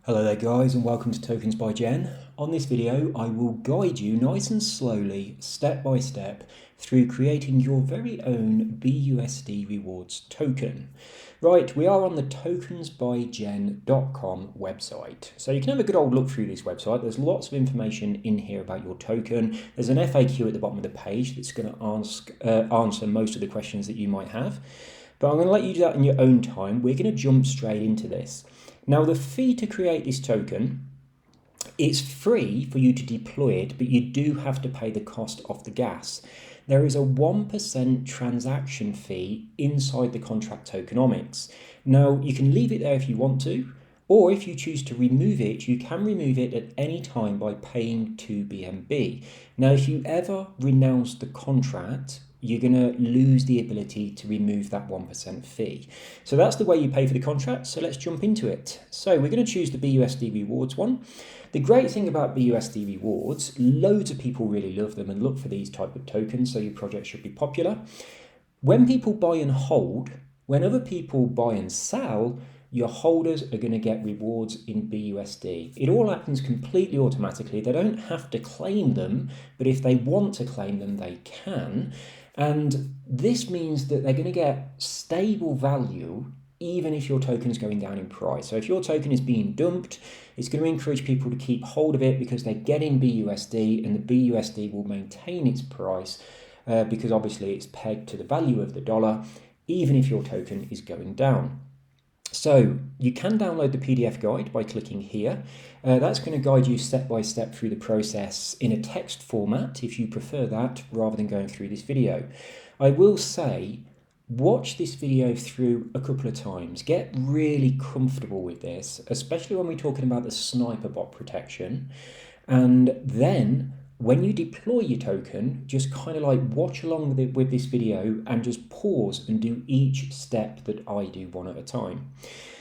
Hello there guys and welcome to Tokens by Gen. On this video I will guide you nice and slowly, step by step, through creating your very own BUSD rewards token. Right, we are on the tokensbygen.com website. So you can have a good old look through this website. There's lots of information in here about your token. There's an FAQ at the bottom of the page that's going to answer most of the questions that you might have. But I'm going to let you do that in your own time. We're going to jump straight into this. Now the fee to create this token, it's free for you to deploy it, but you do have to pay the cost of the gas. There is a 1% transaction fee inside the contract tokenomics. Now you can leave it there if you want to, or if you choose to remove it, you can remove it at any time by paying 2 BNB. Now if you ever renounce the contract, you're going to lose the ability to remove that 1% fee. So that's the way you pay for the contract. So let's jump into it. So we're going to choose the BUSD rewards one. The great thing about BUSD rewards, loads of people really love them and look for these type of tokens, so your project should be popular. When people buy and hold, when other people buy and sell, your holders are going to get rewards in BUSD. It all happens completely automatically. They don't have to claim them, but if they want to claim them, they can. And this means that they're going to get stable value even if your token is going down in price. So if your token is being dumped, it's going to encourage people to keep hold of it because they're getting BUSD, and the BUSD will maintain its price because obviously it's pegged to the value of the dollar, even if your token is going down. So you can download the PDF guide by clicking here. That's going to guide you step by step through the process in a text format if you prefer that rather than going through this video. I will say, watch this video through a couple of times. Get really comfortable with this, especially when we're talking about the sniper bot protection. And then when you deploy your token, just kind of like watch along with this video and just pause and do each step that I do one at a time.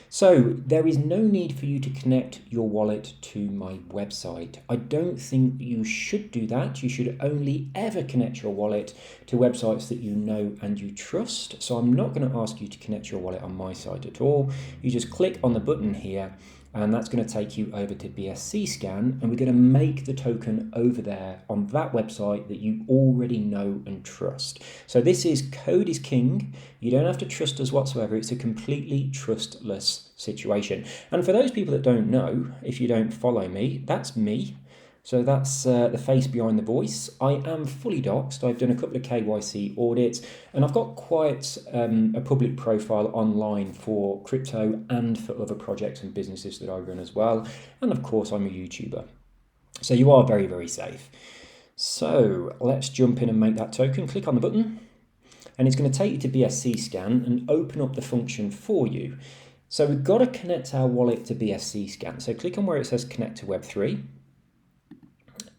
So there is no need for you to connect your wallet to my website. I don't think you should do that. You should only ever connect your wallet to websites that you know and you trust. So I'm not going to ask you to connect your wallet on my site at all. You just click on the button here, and that's going to take you over to BSC scan, and we're going to make the token over there on that website that you already know and trust. So this is code is king. You don't have to trust us whatsoever. It's a completely trustless situation. And for those people that don't know, if you don't follow me, that's me. So that's the face behind the voice. I am fully doxed. I've done a couple of KYC audits, and I've got quite a public profile online for crypto and for other projects and businesses that I run as well. And of course, I'm a YouTuber. So you are very, very safe. So let's jump in and make that token. Click on the button, and it's going to take you to BSC scan and open up the function for you. So we've got to connect our wallet to BSC scan. So click on where it says connect to Web3.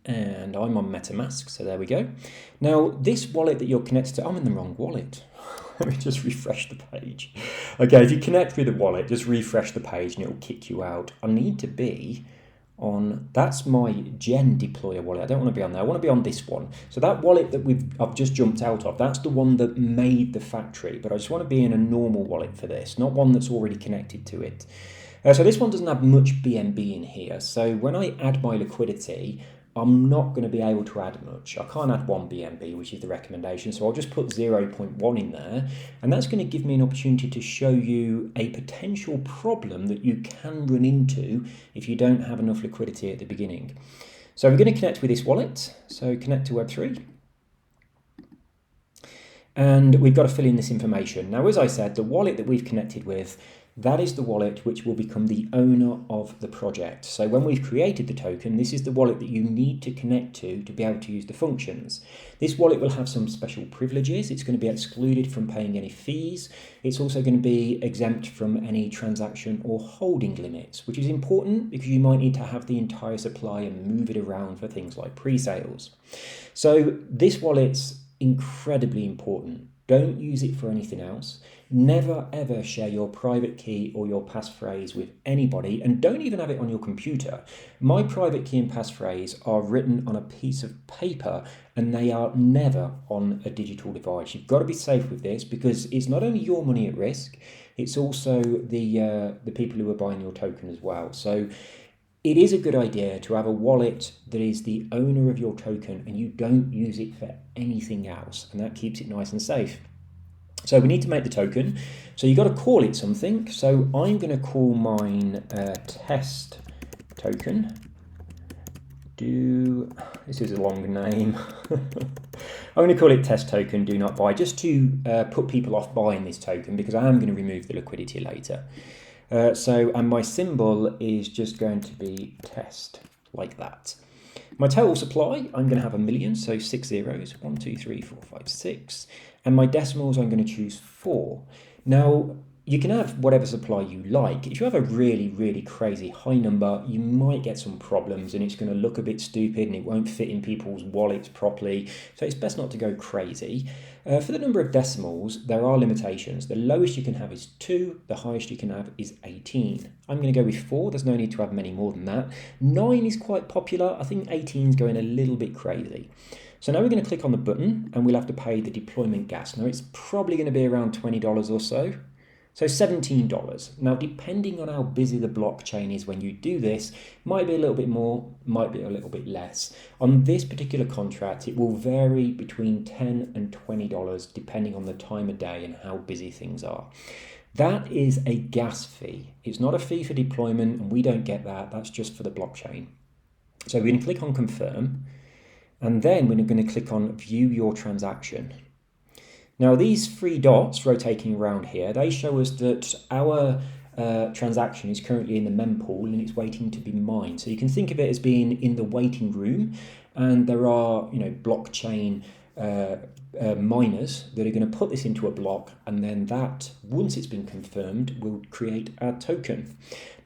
And I'm on MetaMask, so there we go. Now, this wallet that you're connected to, I'm in the wrong wallet. Let me just refresh the page. Okay, if you connect with the wallet, just refresh the page and it'll kick you out. I need to be on, that's my Gen deployer wallet. I don't want to be on there. I want to be on this one. So that wallet that I've just jumped out of, that's the one that made the factory, but I just want to be in a normal wallet for this, not one that's already connected to it. So this one doesn't have much BNB in here. So when I add my liquidity, I'm not going to be able to add much. I can't add 1 BNB, which is the recommendation. So I'll just put 0.1 in there. And that's going to give me an opportunity to show you a potential problem that you can run into if you don't have enough liquidity at the beginning. So we're going to connect with this wallet. So connect to Web3. And we've got to fill in this information. Now, as I said, the wallet that we've connected with, that is the wallet which will become the owner of the project. So when we've created the token, this is the wallet that you need to connect to be able to use the functions. This wallet will have some special privileges. It's going to be excluded from paying any fees. It's also going to be exempt from any transaction or holding limits, which is important because you might need to have the entire supply and move it around for things like pre-sales. So this wallet's incredibly important. Don't use it for anything else. Never ever share your private key or your passphrase with anybody, and don't even have it on your computer. My private key and passphrase are written on a piece of paper and they are never on a digital device. You've got to be safe with this because it's not only your money at risk, it's also the people who are buying your token as well. So it is a good idea to have a wallet that is the owner of your token and you don't use it for anything else, and that keeps it nice and safe. So we need to make the token. So you've got to call it something. So I'm going to call mine test token. This is a long name. I'm going to call it test token do not buy, just to put people off buying this token, because I am going to remove the liquidity later. And my symbol is just going to be test, like that. My total supply, I'm going to have 1 million, so 6 zeros, 1, 2, 3, 4, 5, 6. And my decimals, I'm going to choose 4. Now, you can have whatever supply you like. If you have a really, really crazy high number, you might get some problems and it's going to look a bit stupid and it won't fit in people's wallets properly. So it's best not to go crazy. For the number of decimals, there are limitations. The lowest you can have is 2. The highest you can have is 18. I'm going to go with 4. There's no need to have many more than that. 9 is quite popular. I think 18 is going a little bit crazy. So now we're going to click on the button and we'll have to pay the deployment gas. Now it's probably going to be around $20 or so. So $17. Now, depending on how busy the blockchain is when you do this, might be a little bit more, might be a little bit less. On this particular contract, it will vary between $10 and $20 depending on the time of day and how busy things are. That is a gas fee. It's not a fee for deployment, and we don't get that. That's just for the blockchain. So we're going to click on confirm, and then we're going to click on view your transaction. Now, these 3 dots rotating around here, they show us that our transaction is currently in the mempool and it's waiting to be mined. So you can think of it as being in the waiting room, and there are, blockchain miners that are going to put this into a block, and then that, once it's been confirmed, will create our token.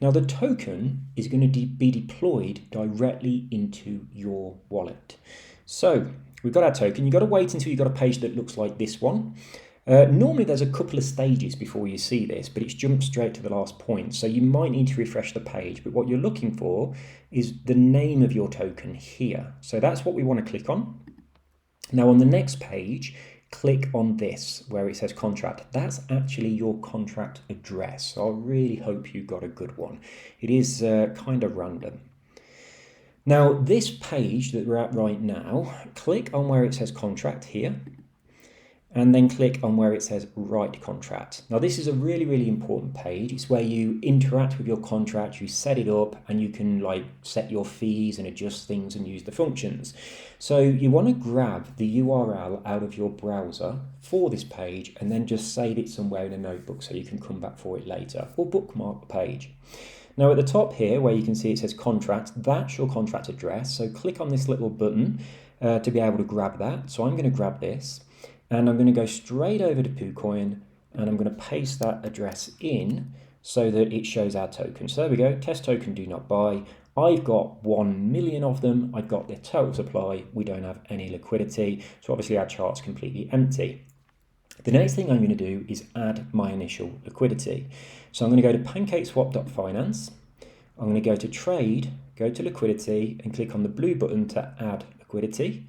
Now, the token is going to be deployed directly into your wallet. So we've got our token. You've got to wait until you've got a page that looks like this one. Normally there's a couple of stages before you see this, but it's jumped straight to the last point. So you might need to refresh the page, but what you're looking for is the name of your token here. So that's what we want to click on. Now on the next page, click on this where it says contract. That's actually your contract address. So I really hope you got a good one. It is kind of random. Now, this page that we're at right now, click on where it says contract here, and then click on where it says write contract. Now, this is a really, really important page. It's where you interact with your contract, you set it up, and you can set your fees and adjust things and use the functions. So you want to grab the URL out of your browser for this page and then just save it somewhere in a notebook so you can come back for it later, or bookmark the page. Now at the top here where you can see it says contract, that's your contract address. So click on this little button to be able to grab that. So I'm going to grab this and I'm going to go straight over to PooCoin and I'm going to paste that address in so that it shows our token. So there we go, test token do not buy. I've got 1 million of them. I've got the total supply. We don't have any liquidity. So obviously our chart's completely empty. The next thing I'm going to do is add my initial liquidity. So I'm going to go to pancakeswap.finance. I'm going to go to trade, go to liquidity and click on the blue button to add liquidity.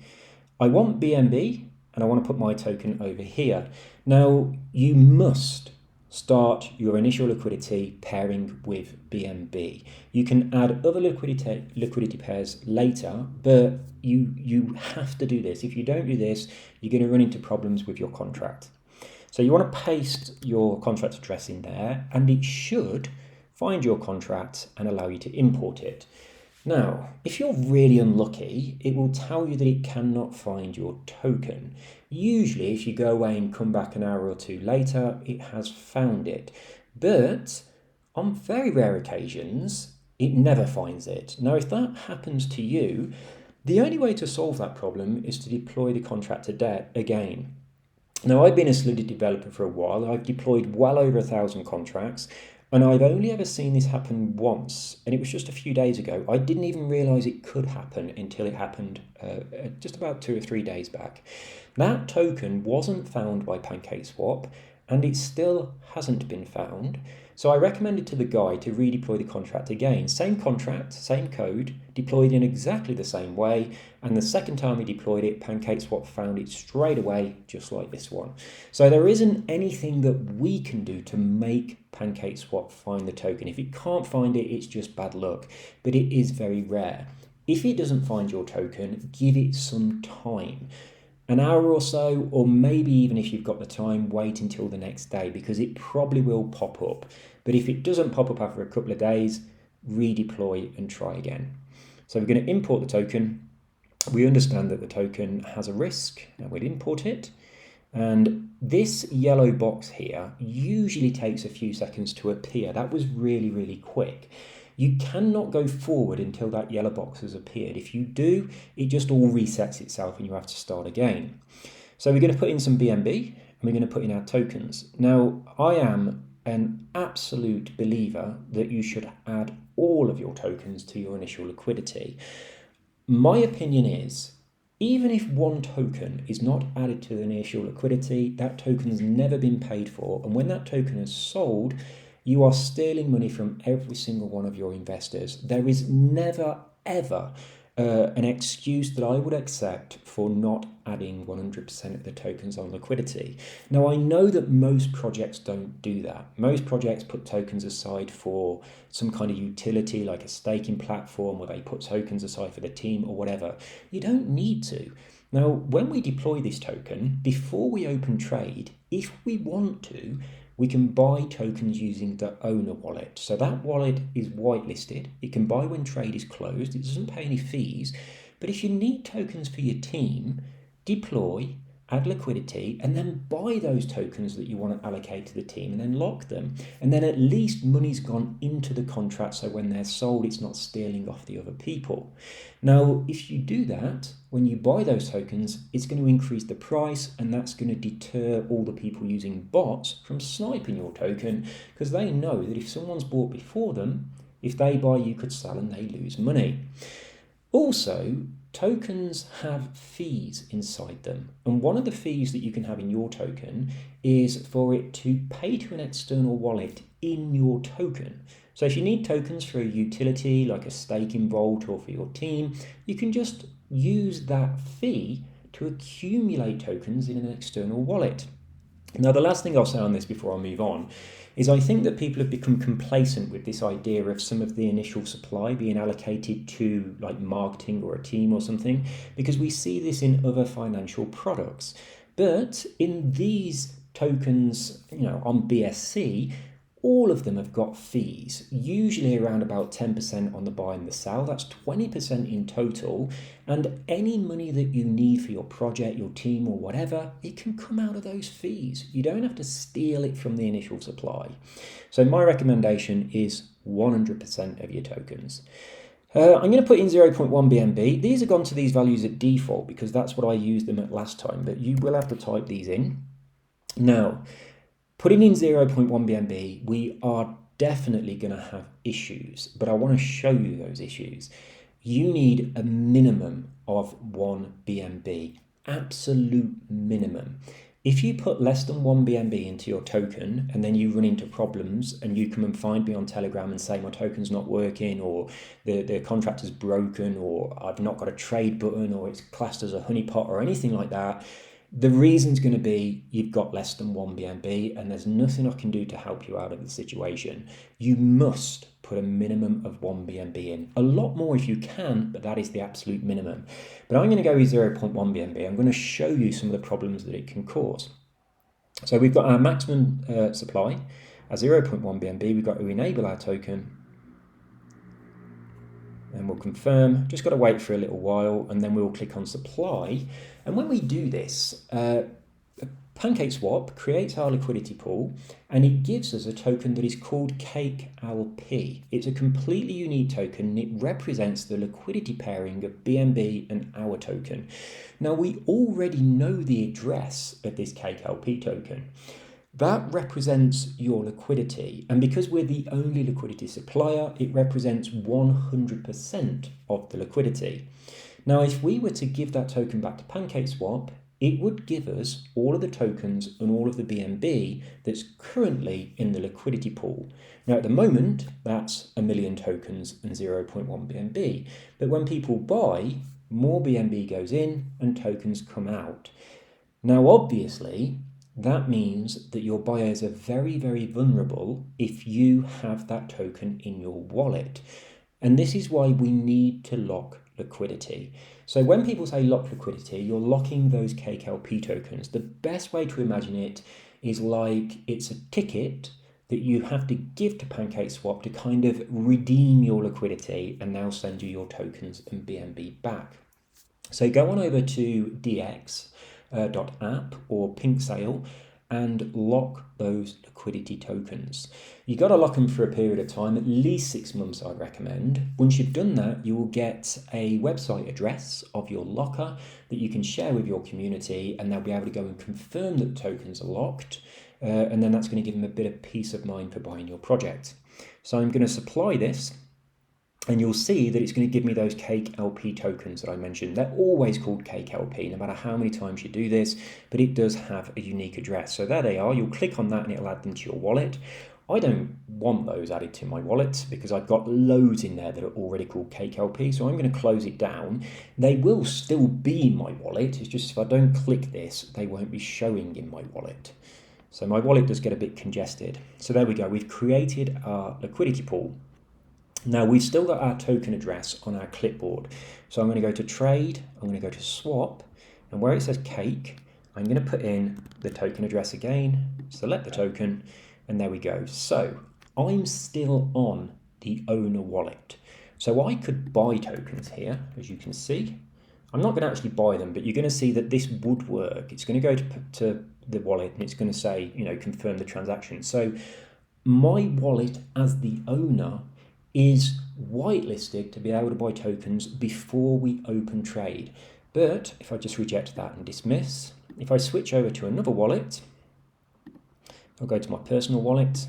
I want BNB and I want to put my token over here. Now you must start your initial liquidity pairing with BNB. You can add other liquidity pairs later, but you have to do this. If you don't do this, you're going to run into problems with your contract. So you want to paste your contract address in there and it should find your contract and allow you to import it. Now, if you're really unlucky, it will tell you that it cannot find your token. Usually, if you go away and come back an hour or two later, it has found it. But on very rare occasions, it never finds it. Now, if that happens to you, the only way to solve that problem is to deploy the contract again. Now, I've been a Solidity developer for a while. I've deployed well over 1,000 contracts. And I've only ever seen this happen once, and it was just a few days ago. I didn't even realize it could happen until it happened just about 2 or 3 days back. That token wasn't found by PancakeSwap, and it still hasn't been found. So I recommended to the guy to redeploy the contract again. Same contract, same code, deployed in exactly the same way. And the second time we deployed it, PancakeSwap found it straight away, just like this one. So there isn't anything that we can do to make PancakeSwap find the token. If it can't find it, it's just bad luck. But it is very rare. If it doesn't find your token, give it some time. An hour or so, or maybe even if you've got the time, wait until the next day, because it probably will pop up. But if it doesn't pop up after a couple of days, redeploy and try again. So we're going to import the token. We understand that the token has a risk, and we'll import it. And this yellow box here usually takes a few seconds to appear. That was really, really quick. You cannot go forward until that yellow box has appeared. If you do, it just all resets itself and you have to start again. So we're going to put in some BNB and we're going to put in our tokens. Now, I am an absolute believer that you should add all of your tokens to your initial liquidity. My opinion is, even if one token is not added to the initial liquidity, that token has never been paid for. And when that token is sold, you are stealing money from every single one of your investors. There is never, ever an excuse that I would accept for not adding 100% of the tokens on liquidity. Now, I know that most projects don't do that. Most projects put tokens aside for some kind of utility, like a staking platform, where they put tokens aside for the team or whatever. You don't need to. Now, when we deploy this token, before we open trade, if we want to, we can buy tokens using the owner wallet. So that wallet is whitelisted. It can buy when trade is closed. It doesn't pay any fees. But if you need tokens for your team, deploy, add liquidity, and then buy those tokens that you want to allocate to the team and then lock them. And then at least money's gone into the contract, so when they're sold, it's not stealing off the other people. Now, if you do that, when you buy those tokens, it's going to increase the price, and that's going to deter all the people using bots from sniping your token, because they know that if someone's bought before them, if they buy, you could sell and they lose money. Also, tokens have fees inside them, and one of the fees that you can have in your token is for it to pay to an external wallet in your token. So if you need tokens for a utility like a staking vault or for your team, you can just use that fee to accumulate tokens in an external wallet. Now, the last thing I'll say on this before I move on is I think that people have become complacent with this idea of some of the initial supply being allocated to like marketing or a team or something, because we see this in other financial products. But in these tokens, on BSC, all of them have got fees, usually around about 10% on the buy and the sell. That's 20% in total. And any money that you need for your project, your team, or whatever, it can come out of those fees. You don't have to steal it from the initial supply. So my recommendation is 100% of your tokens. I'm going to put in 0.1 BNB. These have gone to these values at default because that's what I used them at last time, but you will have to type these in. Now, putting in 0.1 BNB, we are definitely going to have issues, but I want to show you those issues. You need a minimum of 1 BNB, absolute minimum. If you put less than 1 BNB into your token and then you run into problems and you come and find me on Telegram and say my token's not working, or the contract is broken, or I've not got a trade button, or it's classed as a honeypot or anything like that, the reason's going to be you've got less than 1 BNB and there's nothing I can do to help you out of the situation. You must put a minimum of 1 BNB in. A lot more if you can, but that is the absolute minimum. But I'm going to go with 0.1 BNB. I'm going to show you some of the problems that it can cause. So we've got our maximum supply at 0.1 BNB. We've got to enable our token. And we'll confirm. Just got to wait for a little while, and then we'll click on supply. And when we do this, PancakeSwap creates our liquidity pool, and it gives us a token that is called CakeLP. It's a completely unique token, and it represents the liquidity pairing of BNB and our token. Now, we already know the address of this CakeLP token. That represents your liquidity, and because we're the only liquidity supplier, it represents 100% of the liquidity. Now, if we were to give that token back to PancakeSwap, it would give us all of the tokens and all of the BNB that's currently in the liquidity pool. Now, at the moment, that's 1 million tokens and 0.1 BNB. But when people buy, more BNB goes in and tokens come out. Now, obviously, that means that your buyers are very, very vulnerable if you have that token in your wallet. And this is why we need to lock liquidity. So when people say lock liquidity, you're locking those Cake LP tokens. The best way to imagine it is like it's a ticket that you have to give to PancakeSwap to kind of redeem your liquidity, and they'll send you your tokens and BNB back. So go on over to dx.app or Pink Sale and lock those liquidity tokens. You got to lock them for a period of time, at least 6 months, I'd recommend. Once you've done that, you will get a website address of your locker that you can share with your community, and they'll be able to go and confirm that the tokens are locked, and then that's going to give them a bit of peace of mind for buying your project. So I'm going to supply this, and you'll see that it's going to give me those Cake LP tokens that I mentioned. They're always called Cake LP, no matter how many times you do this, but it does have a unique address. So there they are. You'll click on that and it'll add them to your wallet. I don't want those added to my wallet because I've got loads in there that are already called Cake LP, so I'm going to close it down. They will still be in my wallet. It's just if I don't click this, they won't be showing in my wallet. So my wallet does get a bit congested. So there we go. We've created our liquidity pool. Now we've still got our token address on our clipboard. So I'm going to go to trade, I'm going to go to swap, and where it says Cake, I'm going to put in the token address again, select the token, and there we go. So I'm still on the owner wallet. So I could buy tokens here, as you can see. I'm not going to actually buy them, but you're going to see that this would work. It's going to go to the wallet and it's going to say, confirm the transaction. So my wallet as the owner is whitelisted to be able to buy tokens before we open trade. But if I just reject that and dismiss, if I switch over to another wallet, I'll go to my personal wallet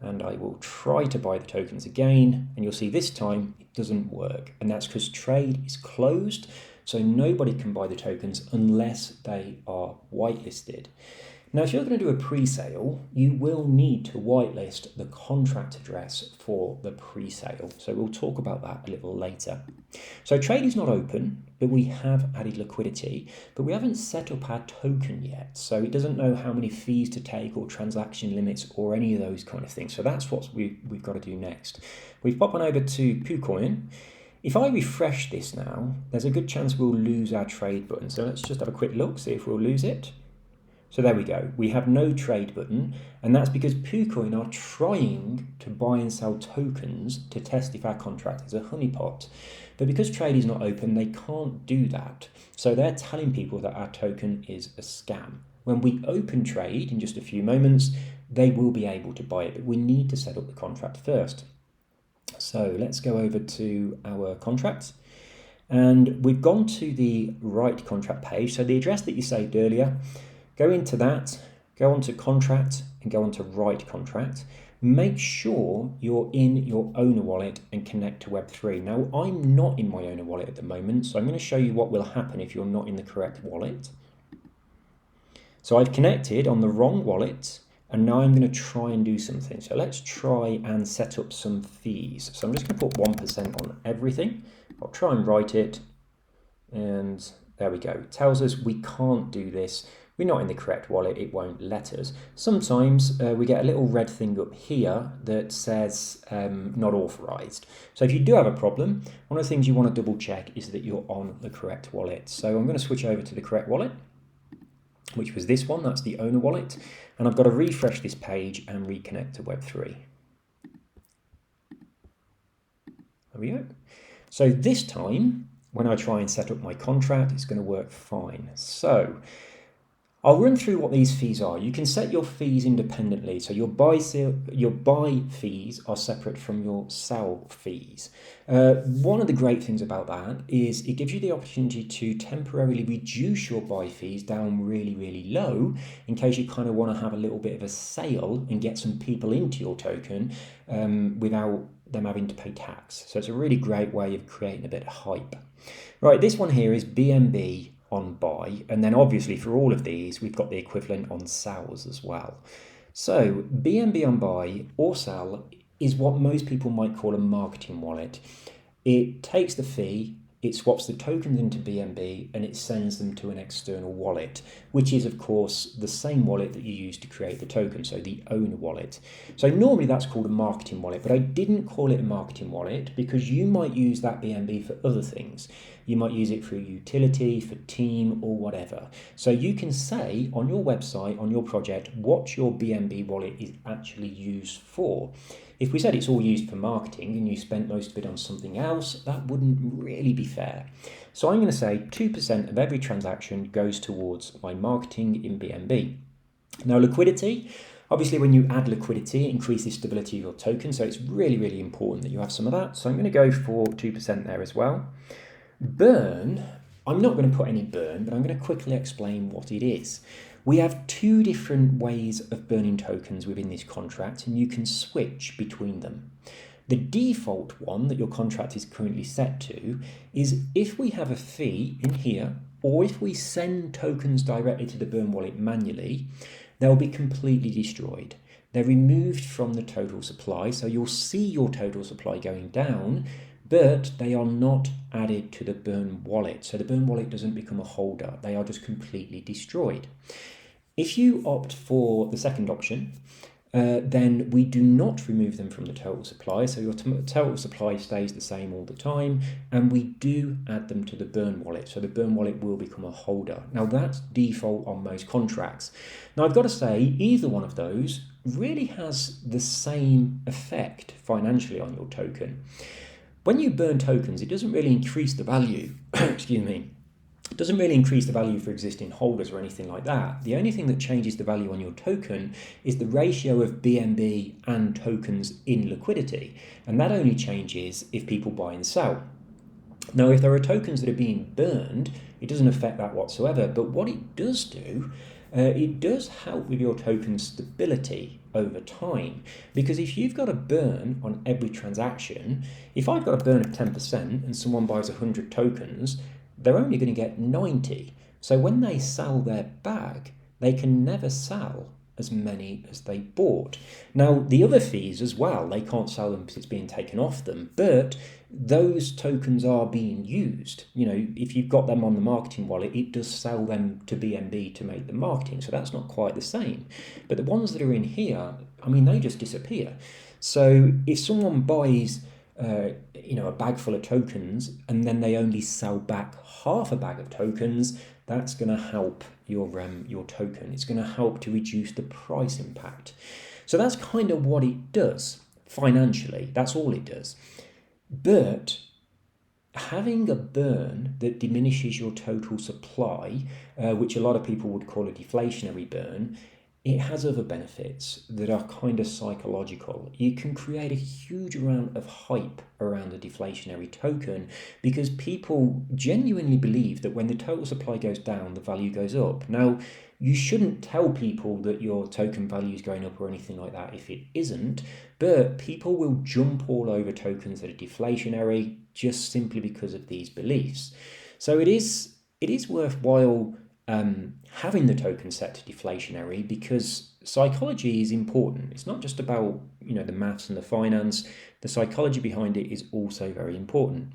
and I will try to buy the tokens again, and you'll see this time it doesn't work, and that's because trade is closed, so nobody can buy the tokens unless they are whitelisted. Now, if you're going to do a pre-sale, you will need to whitelist the contract address for the pre-sale. So we'll talk about that a little later. So trade is not open, but we have added liquidity, but we haven't set up our token yet. So it doesn't know how many fees to take or transaction limits or any of those kind of things. So that's what we've got to do next. We've popped on over to KuCoin. If I refresh this now, there's a good chance we'll lose our trade button. So let's just have a quick look, see if we'll lose it. So there we go. We have no trade button, and that's because KuCoin are trying to buy and sell tokens to test if our contract is a honeypot. But because trade is not open, they can't do that. So they're telling people that our token is a scam. When we open trade in just a few moments, they will be able to buy it, but we need to set up the contract first. So let's go over to our contracts. And we've gone to the right contract page. So the address that you saved earlier, go into that, go onto contract and go onto write contract. Make sure you're in your owner wallet and connect to Web3. Now, I'm not in my owner wallet at the moment, so I'm going to show you what will happen if you're not in the correct wallet. So I've connected on the wrong wallet, and now I'm going to try and do something. So let's try and set up some fees. So I'm just going to put 1% on everything. I'll try and write it, and there we go. It tells us we can't do this. We're not in the correct wallet, it won't let us. Sometimes we get a little red thing up here that says not authorized. So if you do have a problem, one of the things you want to double check is that you're on the correct wallet. So I'm going to switch over to the correct wallet, which was this one, that's the owner wallet. And I've got to refresh this page and reconnect to Web3. There we go. So this time, when I try and set up my contract, it's going to work fine. So I'll run through what these fees are. You can set your fees independently. So your buy fees are separate from your sell fees. One of the great things about that is it gives you the opportunity to temporarily reduce your buy fees down really, really low in case you kind of want to have a little bit of a sale and get some people into your token without them having to pay tax. So it's a really great way of creating a bit of hype. Right, this one here is BNB on buy, and then obviously for all of these we've got the equivalent on sells as well. So BNB on buy or sell is what most people might call a marketing wallet. It takes the fee, it swaps the tokens into BNB, and it sends them to an external wallet, which is of course the same wallet that you use to create the token, so the owner wallet. So normally that's called a marketing wallet, but I didn't call it a marketing wallet because you might use that BNB for other things. You might use it for a utility, for team, or whatever. So you can say on your website, on your project, what your BNB wallet is actually used for. If we said it's all used for marketing and you spent most of it on something else, that wouldn't really be fair. So I'm going to say 2% of every transaction goes towards my marketing in BNB. Now liquidity, obviously when you add liquidity, it increases stability of your token. So it's really, really important that you have some of that. So I'm going to go for 2% there as well. Burn, I'm not going to put any burn, but I'm going to quickly explain what it is. We have two different ways of burning tokens within this contract, and you can switch between them. The default one that your contract is currently set to is if we have a fee in here, or if we send tokens directly to the burn wallet manually, they'll be completely destroyed. They're removed from the total supply, so you'll see your total supply going down, but they are not added to the burn wallet. So the burn wallet doesn't become a holder. They are just completely destroyed. If you opt for the second option, then we do not remove them from the total supply. So your total supply stays the same all the time, and we do add them to the burn wallet. So the burn wallet will become a holder. Now that's default on most contracts. Now I've got to say, either one of those really has the same effect financially on your token. When you burn tokens, it doesn't really increase the value, excuse me, it doesn't really increase the value for existing holders or anything like that. The only thing that changes the value on your token is the ratio of BNB and tokens in liquidity. And that only changes if people buy and sell. Now, if there are tokens that are being burned, it doesn't affect that whatsoever. But what it does do, it does help with your token stability over time. Because if you've got a burn on every transaction, if I've got a burn of 10% and someone buys 100 tokens, they're only going to get 90. So when they sell their bag, they can never sell as many as they bought. Now, the other fees as well, they can't sell them because it's being taken off them, but those tokens are being used. You know, if you've got them on the marketing wallet, it does sell them to BNB to make the marketing, so that's not quite the same. But the ones that are in here, I mean, they just disappear. So if someone buys a bag full of tokens and then they only sell back half a bag of tokens, that's going to help your token. It's going to help to reduce the price impact. So that's kind of what it does financially. That's all it does. But having a burn that diminishes your total supply, which a lot of people would call a deflationary burn, it has other benefits that are kind of psychological. You can create a huge amount of hype around a deflationary token because people genuinely believe that when the total supply goes down, the value goes up. Now, you shouldn't tell people that your token value is going up or anything like that if it isn't, but people will jump all over tokens that are deflationary just simply because of these beliefs. So it is worthwhile having the token set to deflationary because psychology is important. It's not just about the maths and the finance. The psychology behind it is also very important.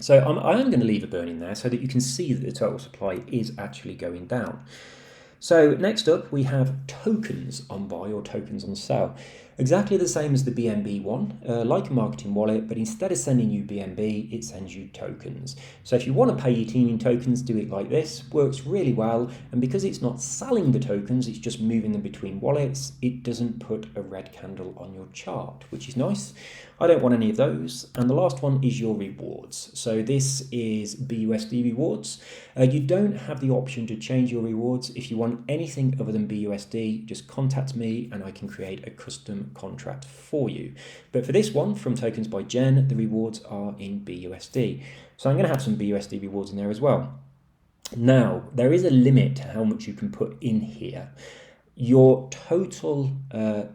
So I am going to leave a burn in there so that you can see that the total supply is actually going down. So next up we have tokens on buy or tokens on sell. Exactly the same as the BNB one, like a marketing wallet, but instead of sending you BNB, it sends you tokens. So if you want to pay your team in tokens, do it like this. Works really well, and because it's not selling the tokens, it's just moving them between wallets, it doesn't put a red candle on your chart, which is nice. I don't want any of those. And the last one is your rewards. So this is BUSD rewards. You don't have the option to change your rewards. If you want anything other than BUSD, just contact me and I can create a custom contract for you. But for this one from Tokens by Gen, the rewards are in BUSD. So I'm going to have some BUSD rewards in there as well. Now, there is a limit to how much you can put in here. Your total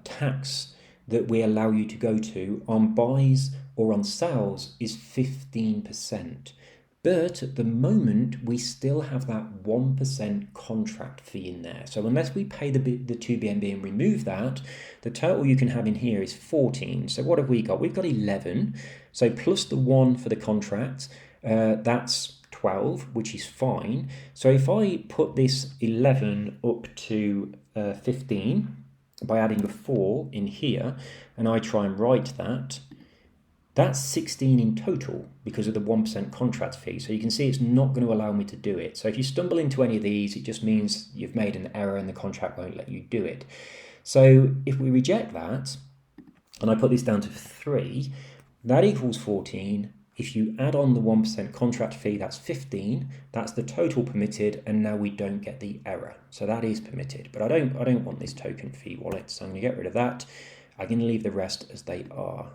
tax that we allow you to go to on buys or on sales is 15%. But at the moment, we still have that 1% contract fee in there. So unless we pay the 2 BNB and remove that, the total you can have in here is 14. So what have we got? We've got 11. So plus the 1 for the contract, that's 12, which is fine. So if I put this 11 up to 15 by adding a 4 in here, and I try and write that, that's 16 in total because of the 1% contract fee. So you can see it's not going to allow me to do it. So if you stumble into any of these, it just means you've made an error and the contract won't let you do it. So if we reject that, and I put this down to 3, that equals 14. If you add on the 1% contract fee, that's 15. That's the total permitted, and now we don't get the error. So that is permitted, but I don't want this token fee wallet, so I'm going to get rid of that. I'm going to leave the rest as they are.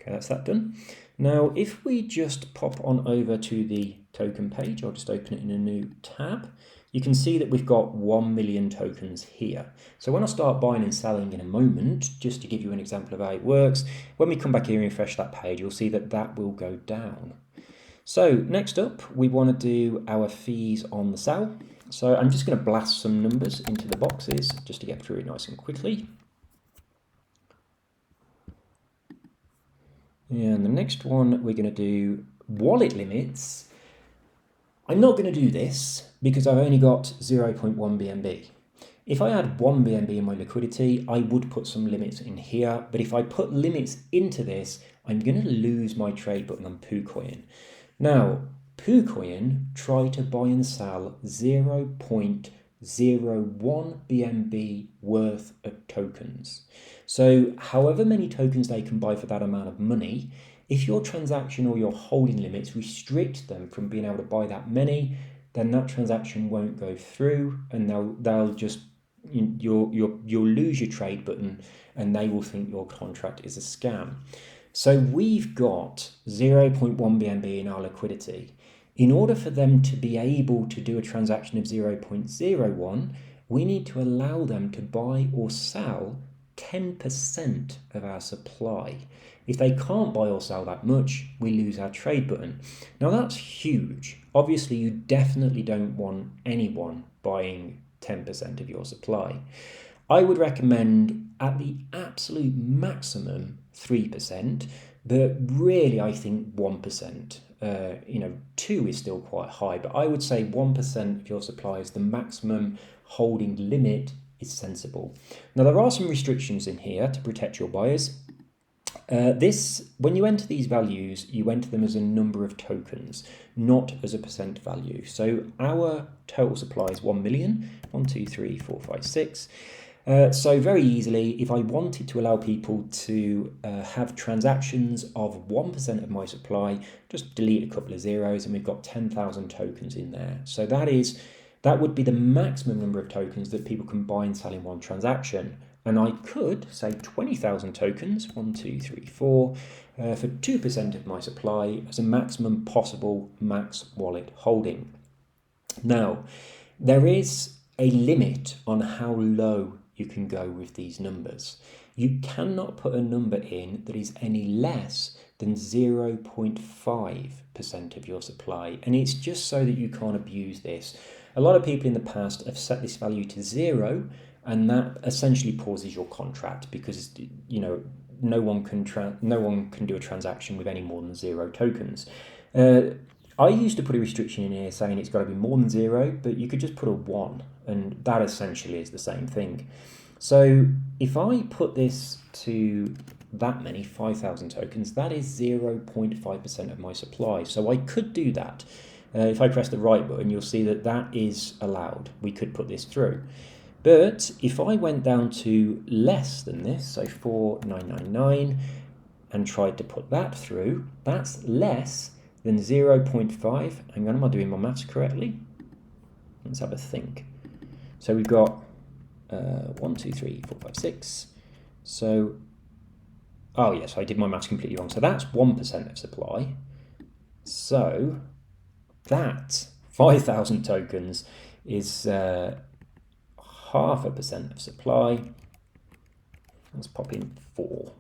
Okay, that's that done. Now, if we just pop on over to the token page, I'll just open it in a new tab. You can see that we've got 1 million tokens here. So when I start buying and selling in a moment, just to give you an example of how it works, when we come back here and refresh that page, you'll see that that will go down. So next up, we want to do our fees on the sell. So I'm just going to blast some numbers into the boxes just to get through it nice and quickly. And the next one, we're going to do wallet limits. I'm not going to do this because I've only got 0.1 BNB. If I had 1 BNB in my liquidity, I would put some limits in here. But if I put limits into this, I'm going to lose my trade button on PooCoin. Now, PooCoin try to buy and sell 0.01 BNB worth of tokens. So however many tokens they can buy for that amount of money, if your transaction or your holding limits restrict them from being able to buy that many, then that transaction won't go through, and they'll just you'll lose your trade button, and they will think your contract is a scam. So we've got 0.1 BNB in our liquidity. In order for them to be able to do a transaction of 0.01, we need to allow them to buy or sell 10% of our supply. If they can't buy or sell that much, we lose our trade button. Now that's huge. Obviously, you definitely don't want anyone buying 10% of your supply. I would recommend at the absolute maximum 3%, but really I think 1%. 2 is still quite high, but I would say 1% of your supply is the maximum holding limit is sensible. Now there are some restrictions in here to protect your buyers. When you enter these values, you enter them as a number of tokens, not as a percent value. So our total supply is 1 million, 1, 2, 3, 4, 5, 6. So very easily, if I wanted to allow people to have transactions of 1% of my supply, just delete a couple of zeros and we've got 10,000 tokens in there. So that would be the maximum number of tokens that people can buy and sell in one transaction. And I could say 20,000 tokens, 1, 2, 3, 4, for 2% of my supply as a maximum possible max wallet holding. Now, there is a limit on how low you can go with these numbers. You cannot put a number in that is any less than 0.5% of your supply. And it's just so that you can't abuse this. A lot of people in the past have set this value to 0, and that essentially pauses your contract because no one can do a transaction with any more than 0 tokens. I used to put a restriction in here saying it's got to be more than 0, but you could just put a 1, and that essentially is the same thing. So if I put this to that many, 5,000 tokens, that is 0.5% of my supply. So I could do that. If I press the right button, you'll see that that is allowed. We could put this through. But if I went down to less than this, so 4,999, and tried to put that through, that's less than 0.5. Hang on, am I doing my maths correctly? Let's have a think. So we've got 1, 2, 3, 4, 5, 6. So, oh yes, I did my maths completely wrong. So that's 1% of supply. So that 5,000 tokens is 0.5% of supply. Let's pop in 4.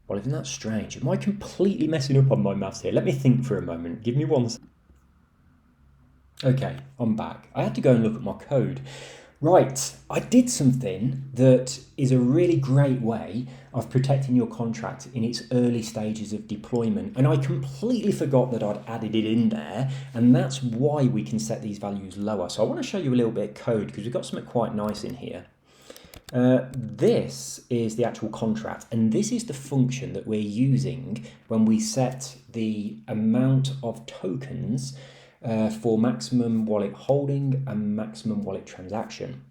Well, isn't that strange? Am I completely messing up on my maths here? Let me think for a moment. Give me one second. Okay, I'm back. I had to go and look at my code. Right, I did something that is a really great way of protecting your contract in its early stages of deployment. And I completely forgot that I'd added it in there. And that's why we can set these values lower. So I want to show you a little bit of code because we've got something quite nice in here. This is the actual contract, and this is the function that we're using when we set the amount of tokens for maximum wallet holding and maximum wallet transaction.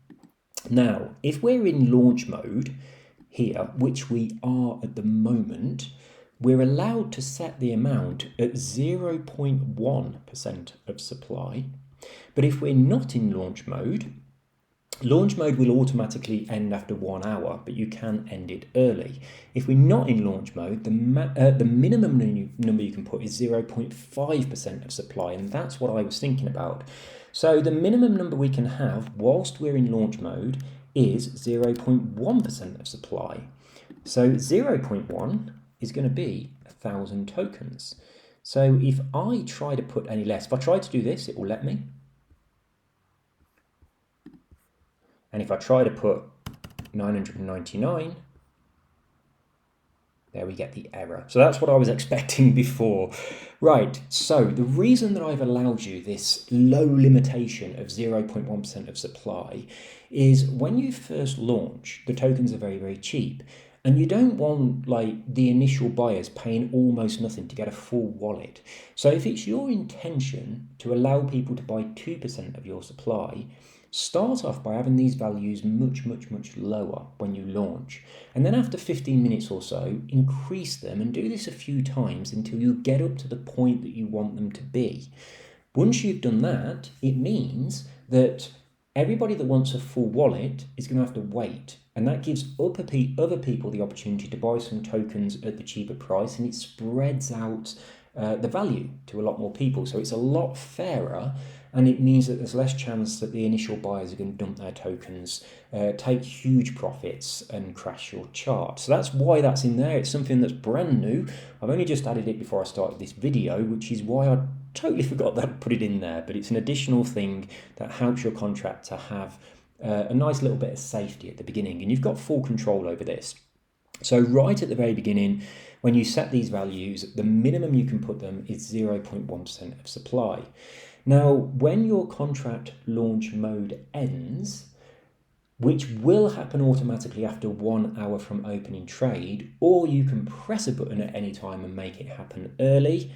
Now, if we're in launch mode here, which we are at the moment, we're allowed to set the amount at 0.1% of supply. But if we're not in launch mode will automatically end after 1 hour, but you can end it early. If we're not in launch mode, the minimum number you can put is 0.5% of supply, and that's what I was thinking about. So the minimum number we can have whilst we're in launch mode is 0.1% of supply. So 0.1 is going to be 1,000 tokens. So if I try to put any less, if I try to do this, it will let me. And if I try to put 999, there we get the error. So that's what I was expecting before. Right, so the reason that I've allowed you this low limitation of 0.1% of supply is when you first launch, the tokens are very, very cheap. And you don't want like the initial buyers paying almost nothing to get a full wallet. So if it's your intention to allow people to buy 2% of your supply, start off by having these values much lower when you launch. And then after 15 minutes or so, increase them and do this a few times until you get up to the point that you want them to be. Once you've done that, it means that everybody that wants a full wallet is going to have to wait. And that gives other people the opportunity to buy some tokens at the cheaper price, and it spreads out the value to a lot more people. So it's a lot fairer, and it means that there's less chance that the initial buyers are going to dump their tokens, take huge profits and crash your chart. So that's why that's in there. It's something that's brand new. I've only just added it before I started this video, which is why I totally forgot that I put it in there. But it's an additional thing that helps your contract to have a nice little bit of safety at the beginning, and you've got full control over this. So right at the very beginning, when you set these values, the minimum you can put them is 0.1% of supply. Now, when your contract launch mode ends, which will happen automatically after 1 hour from opening trade, or you can press a button at any time and make it happen early,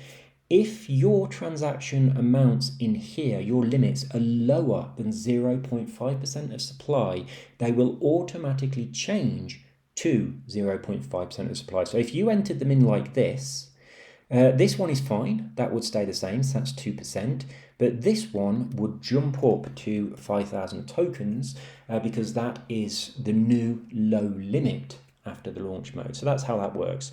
if your transaction amounts in here, your limits are lower than 0.5% of supply, they will automatically change to 0.5% of supply. So if you entered them in like this one is fine, that would stay the same, so that's 2%, but this one would jump up to 5,000 tokens because that is the new low limit after the launch mode. So that's how that works.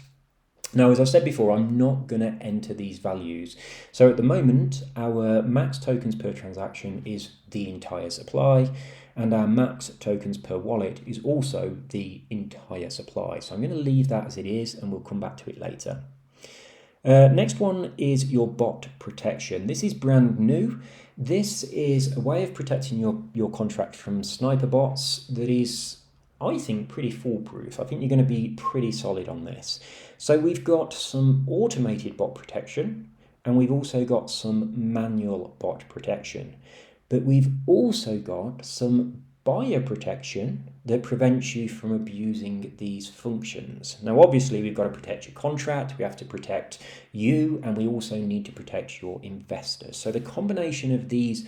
Now, as I've said before, I'm not going to enter these values. So at the moment, our max tokens per transaction is the entire supply, and our max tokens per wallet is also the entire supply. So I'm going to leave that as it is, and we'll come back to it later. Next one is your bot protection. This is brand new. This is a way of protecting your contract from sniper bots that is, I think, pretty foolproof. I think you're going to be pretty solid on this. So we've got some automated bot protection, and we've also got some manual bot protection. but we've also got some buyer protection that prevents you from abusing these functions. Now, obviously, we've got to protect your contract, we have to protect you, and we also need to protect your investors. So the combination of these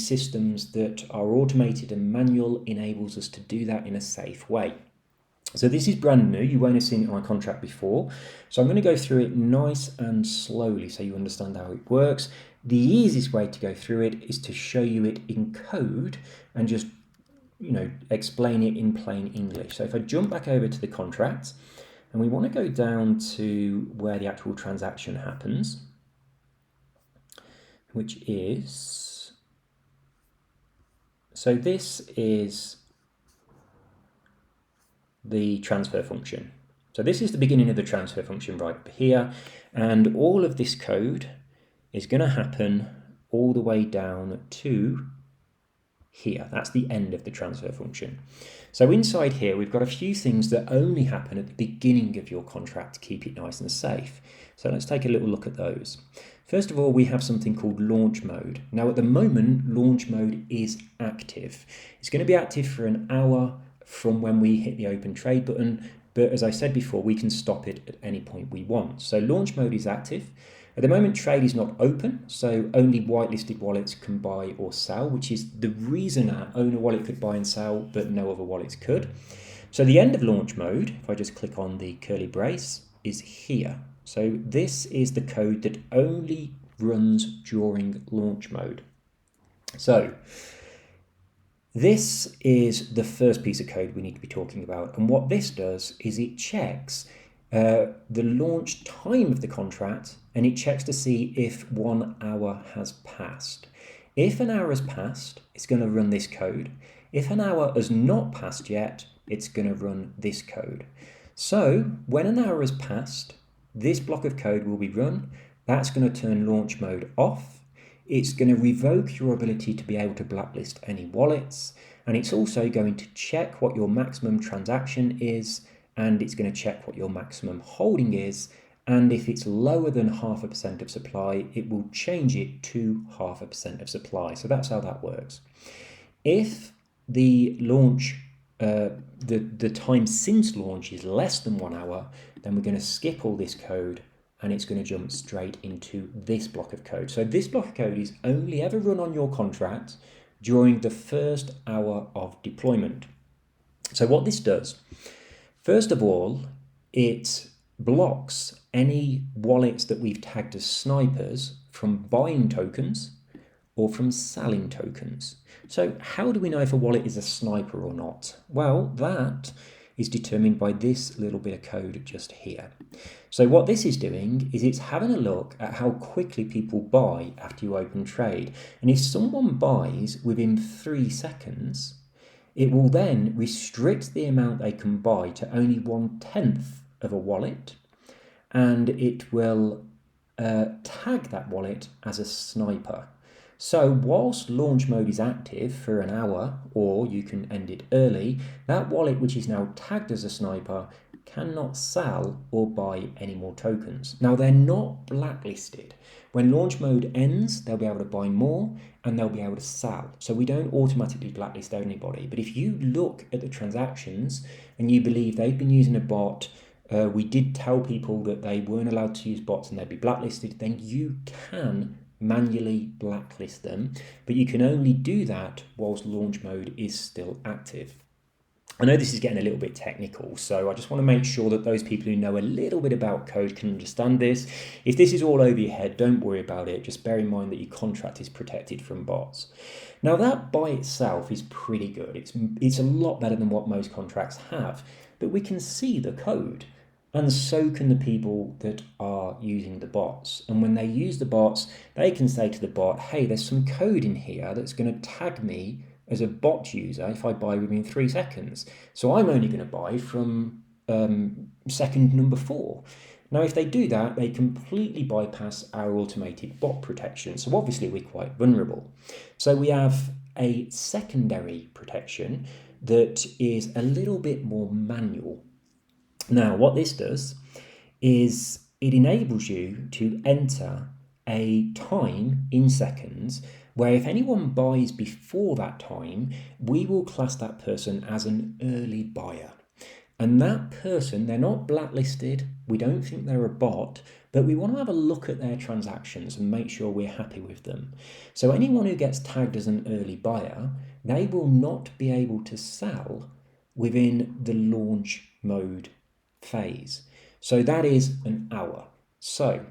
systems that are automated and manual enables us to do that in a safe way. So this is brand new, you won't have seen it on a contract before. So I'm going to go through it nice and slowly so you understand how it works. The easiest way to go through it is to show you it in code and just, explain it in plain English. So if I jump back over to the contract, and we want to go down to where the actual transaction happens, which is, so this is the transfer function. So this is the beginning of the transfer function right up here, and all of this code is going to happen all the way down to here. That's the end of the transfer function. So inside here, we've got a few things that only happen at the beginning of your contract to keep it nice and safe. So let's take a little look at those. First of all, we have something called launch mode. Now at the moment, launch mode is active. It's going to be active for an hour from when we hit the open trade button, but as I said before, we can stop it at any point we want. So launch mode is active. At the moment, trade is not open, so only whitelisted wallets can buy or sell, which is the reason our owner wallet could buy and sell, but no other wallets could. So the end of launch mode, if I just click on the curly brace, is here. So this is the code that only runs during launch mode. So this is the first piece of code we need to be talking about. And what this does is it checks the launch time of the contract, and it checks to see if 1 hour has passed. If an hour has passed, it's going to run this code. If an hour has not passed yet, it's going to run this code. So when an hour has passed, this block of code will be run. That's going to turn launch mode off. It's going to revoke your ability to be able to blacklist any wallets, and it's also going to check what your maximum transaction is, and it's going to check what your maximum holding is, and if it's lower than 0.5% of supply, it will change it to 0.5% of supply. So that's how that works. If the launch, the time since launch is less than 1 hour, then we're going to skip all this code, and it's going to jump straight into this block of code. So this block of code is only ever run on your contract during the first hour of deployment. So what this does, first of all, it blocks any wallets that we've tagged as snipers from buying tokens or from selling tokens. So how do we know if a wallet is a sniper or not? Well, that is determined by this little bit of code just here. So what this is doing is it's having a look at how quickly people buy after you open trade. And if someone buys within 3 seconds, it will then restrict the amount they can buy to only 1/10 of a wallet, and it will tag that wallet as a sniper. So whilst launch mode is active for an hour, or you can end it early, that wallet which is now tagged as a sniper cannot sell or buy any more tokens. Now they're not blacklisted. When launch mode ends, they'll be able to buy more and they'll be able to sell. So we don't automatically blacklist anybody. But if you look at the transactions and you believe they've been using a bot, we did tell people that they weren't allowed to use bots and they'd be blacklisted, then you can manually blacklist them, but you can only do that whilst launch mode is still active. I know this is getting a little bit technical, so I just want to make sure that those people who know a little bit about code can understand this. If this is all over your head, don't worry about it. Just bear in mind that your contract is protected from bots. Now that by itself is pretty good. It's a lot better than what most contracts have, but we can see the code. And so can the people that are using the bots. And when they use the bots, they can say to the bot, hey, there's some code in here that's going to tag me as a bot user if I buy within 3 seconds. So I'm only going to buy from second number 4. Now, if they do that, they completely bypass our automated bot protection. So obviously we're quite vulnerable. So we have a secondary protection that is a little bit more manual. Now, what this does is it enables you to enter a time in seconds where if anyone buys before that time, we will class that person as an early buyer. And that person, they're not blacklisted, we don't think they're a bot, but we want to have a look at their transactions and make sure we're happy with them. So anyone who gets tagged as an early buyer, they will not be able to sell within the launch mode phase. So that is an hour. So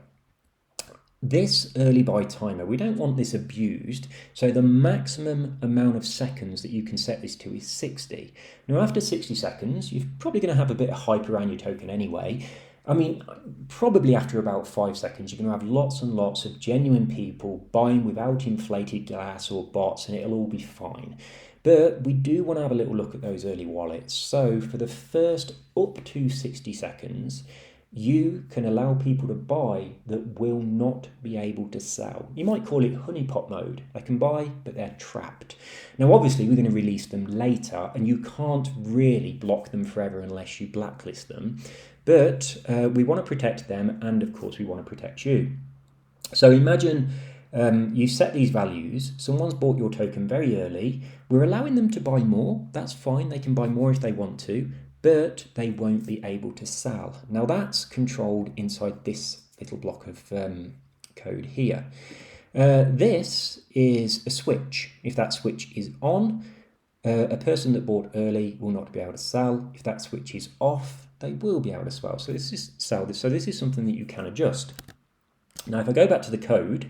this early buy timer, we don't want this abused, so the maximum amount of seconds that you can set this to is 60. Now after 60 seconds, you're probably going to have a bit of hype around your token anyway. I mean, probably after about 5 seconds, you're going to have lots and lots of genuine people buying without inflated glass or bots, and it'll all be fine. But we do want to have a little look at those early wallets. So for the first up to 60 seconds, you can allow people to buy that will not be able to sell. You might call it honeypot mode. They can buy, but they're trapped. Now, obviously, we're going to release them later, and you can't really block them forever unless you blacklist them. But we want to protect them, and of course, we want to protect you. So imagine you set these values, someone's bought your token very early, we're allowing them to buy more, that's fine, they can buy more if they want to, but they won't be able to sell. Now that's controlled inside this little block of code here. This is a switch. If that switch is on, a person that bought early will not be able to sell. If that switch is off, they will be able to sell. So this is something that you can adjust. Now if I go back to the code,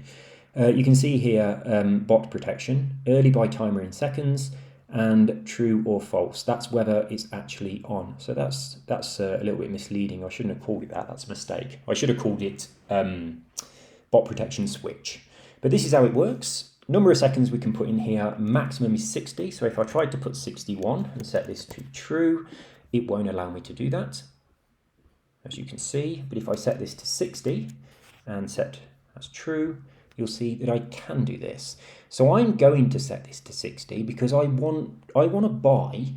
you can see here bot protection, early buy timer in seconds, and true or false. That's whether it's actually on. So that's a little bit misleading. I shouldn't have called it that. That's a mistake. I should have called it bot protection switch. But this is how it works. Number of seconds we can put in here, maximum is 60. So if I tried to put 61 and set this to true, it won't allow me to do that, as you can see. But if I set this to 60 and set as true, you'll see that I can do this. So I'm going to set this to 60 because I want to buy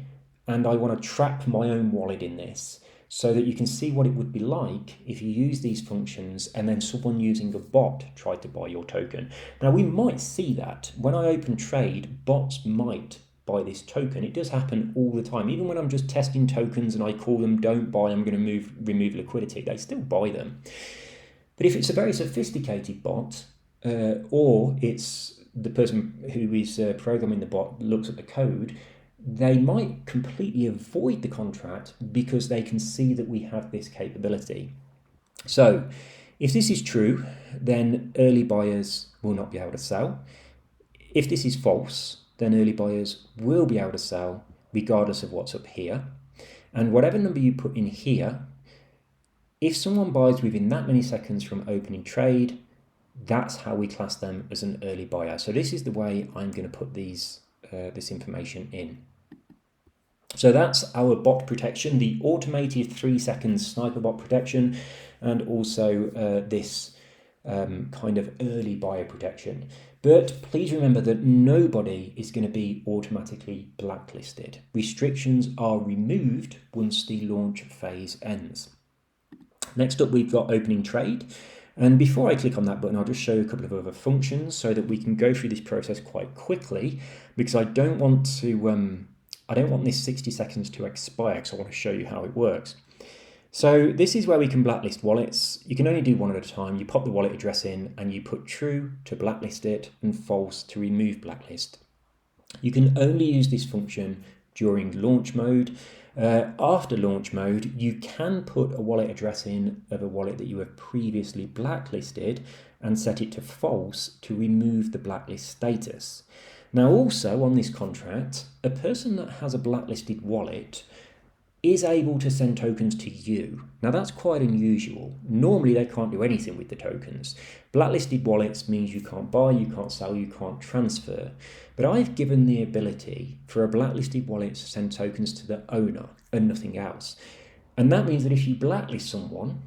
and I want to trap my own wallet in this so that you can see what it would be like if you use these functions and then someone using a bot tried to buy your token. Now we might see that. When I open trade, bots might buy this token. It does happen all the time. Even when I'm just testing tokens and I call them don't buy, I'm going to remove liquidity, they still buy them. But if it's a very sophisticated bot, or it's the person who is programming the bot looks at the code, they might completely avoid the contract because they can see that we have this capability. So if this is true, then early buyers will not be able to sell. If this is false, then early buyers will be able to sell regardless of what's up here. And whatever number you put in here, if someone buys within that many seconds from opening trade, that's how we class them as an early buyer. So this is the way I'm going to put this information in. So that's our bot protection, the automated 3 seconds sniper bot protection, and also this kind of early buyer protection. But please remember that nobody is going to be automatically blacklisted. Restrictions are removed once the launch phase ends. Next up, we've got opening trade. And before I click on that button, I'll just show you a couple of other functions so that we can go through this process quite quickly, because I don't want this 60 seconds to expire, because I want to show you how it works. So this is where we can blacklist wallets. You can only do one at a time. You pop the wallet address in and you put true to blacklist it and false to remove blacklist. You can only use this function during launch mode. After launch mode, you can put a wallet address in of a wallet that you have previously blacklisted and set it to false to remove the blacklist status. Now also on this contract, a person that has a blacklisted wallet is able to send tokens to you. Now that's quite unusual. Normally they can't do anything with the tokens. Blacklisted wallets means you can't buy, you can't sell, you can't transfer. But I've given the ability for a blacklisted wallet to send tokens to the owner and nothing else. And that means that if you blacklist someone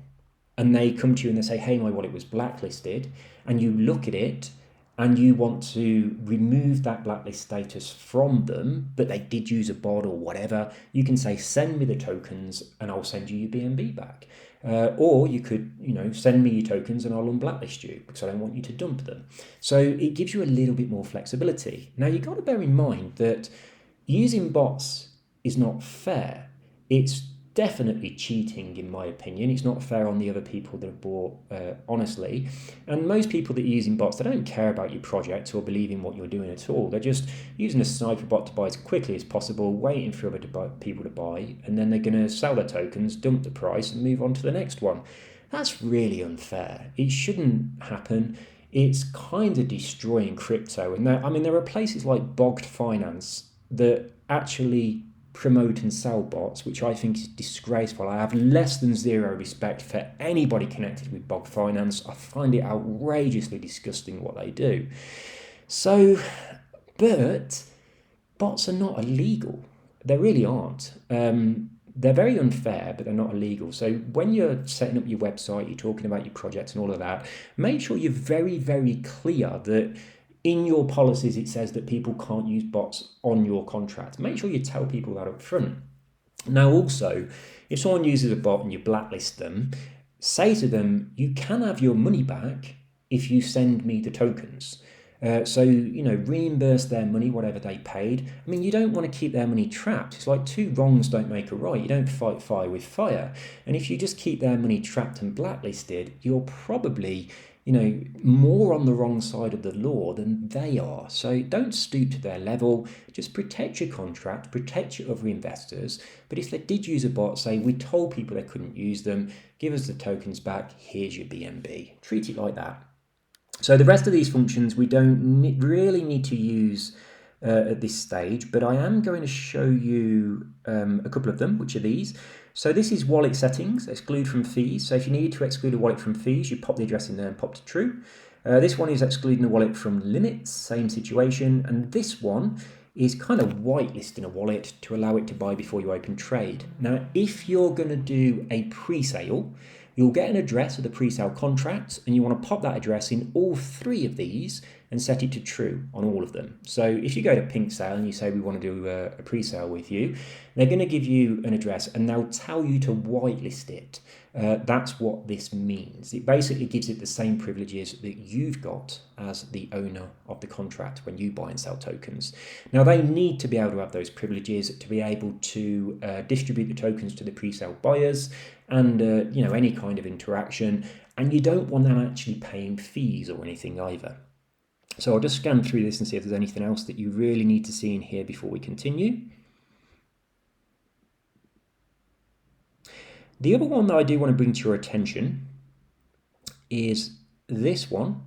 and they come to you and they say, hey, my wallet was blacklisted, and you look at it and you want to remove that blacklist status from them, but they did use a bot or whatever, you can say, send me the tokens and I'll send you your BNB back. Or you could, send me your tokens and I'll unblacklist you because I don't want you to dump them. So it gives you a little bit more flexibility. Now you've got to bear in mind that using bots is not fair. It's definitely cheating, in my opinion. It's not fair on the other people that have bought honestly. And most people that are using bots, they don't care about your project or believe in what you're doing at all. They're just using a sniper bot to buy as quickly as possible, waiting for other people to buy, and then they're going to sell their tokens, dump the price, and move on to the next one. That's really unfair. It shouldn't happen. It's kind of destroying crypto. And there are places like Bogged Finance that actually promote and sell bots, which I think is disgraceful. I have less than zero respect for anybody connected with Bogged Finance. I find it outrageously disgusting what they do. So, but bots are not illegal. They really aren't. They're very unfair, but they're not illegal. So when you're setting up your website, you're talking about your project and all of that, make sure you're very, very clear that in your policies, it says that people can't use bots on your contract. Make sure you tell people that up front. Now, also, if someone uses a bot and you blacklist them, say to them, you can have your money back if you send me the tokens. So, reimburse their money, whatever they paid. You don't want to keep their money trapped. It's like two wrongs don't make a right. You don't fight fire with fire. And if you just keep their money trapped and blacklisted, you're probably more on the wrong side of the law than they are. So don't stoop to their level. Just protect your contract, protect your other investors. But if they did use a bot, say, we told people they couldn't use them, give us the tokens back, here's your BNB. Treat it like that. So the rest of these functions we don't really need to use at this stage, but I am going to show you a couple of them, which are these. So this is wallet settings, exclude from fees. So if you need to exclude a wallet from fees, you pop the address in there and pop to true. This one is excluding a wallet from limits, same situation. And this one is kind of whitelisting a wallet to allow it to buy before you open trade. Now, if you're going to do a pre-sale, you'll get an address of the pre-sale contract, and you want to pop that address in all three of these and set it to true on all of them. So if you go to Pink Sale and you say we want to do a pre-sale with you, they're going to give you an address and they'll tell you to whitelist it. That's what this means. It basically gives it the same privileges that you've got as the owner of the contract when you buy and sell tokens. Now, they need to be able to have those privileges to be able to distribute the tokens to the pre-sale buyers and any kind of interaction, and you don't want them actually paying fees or anything either. So I'll just scan through this and see if there's anything else that you really need to see in here before we continue. The other one that I do want to bring to your attention is this one.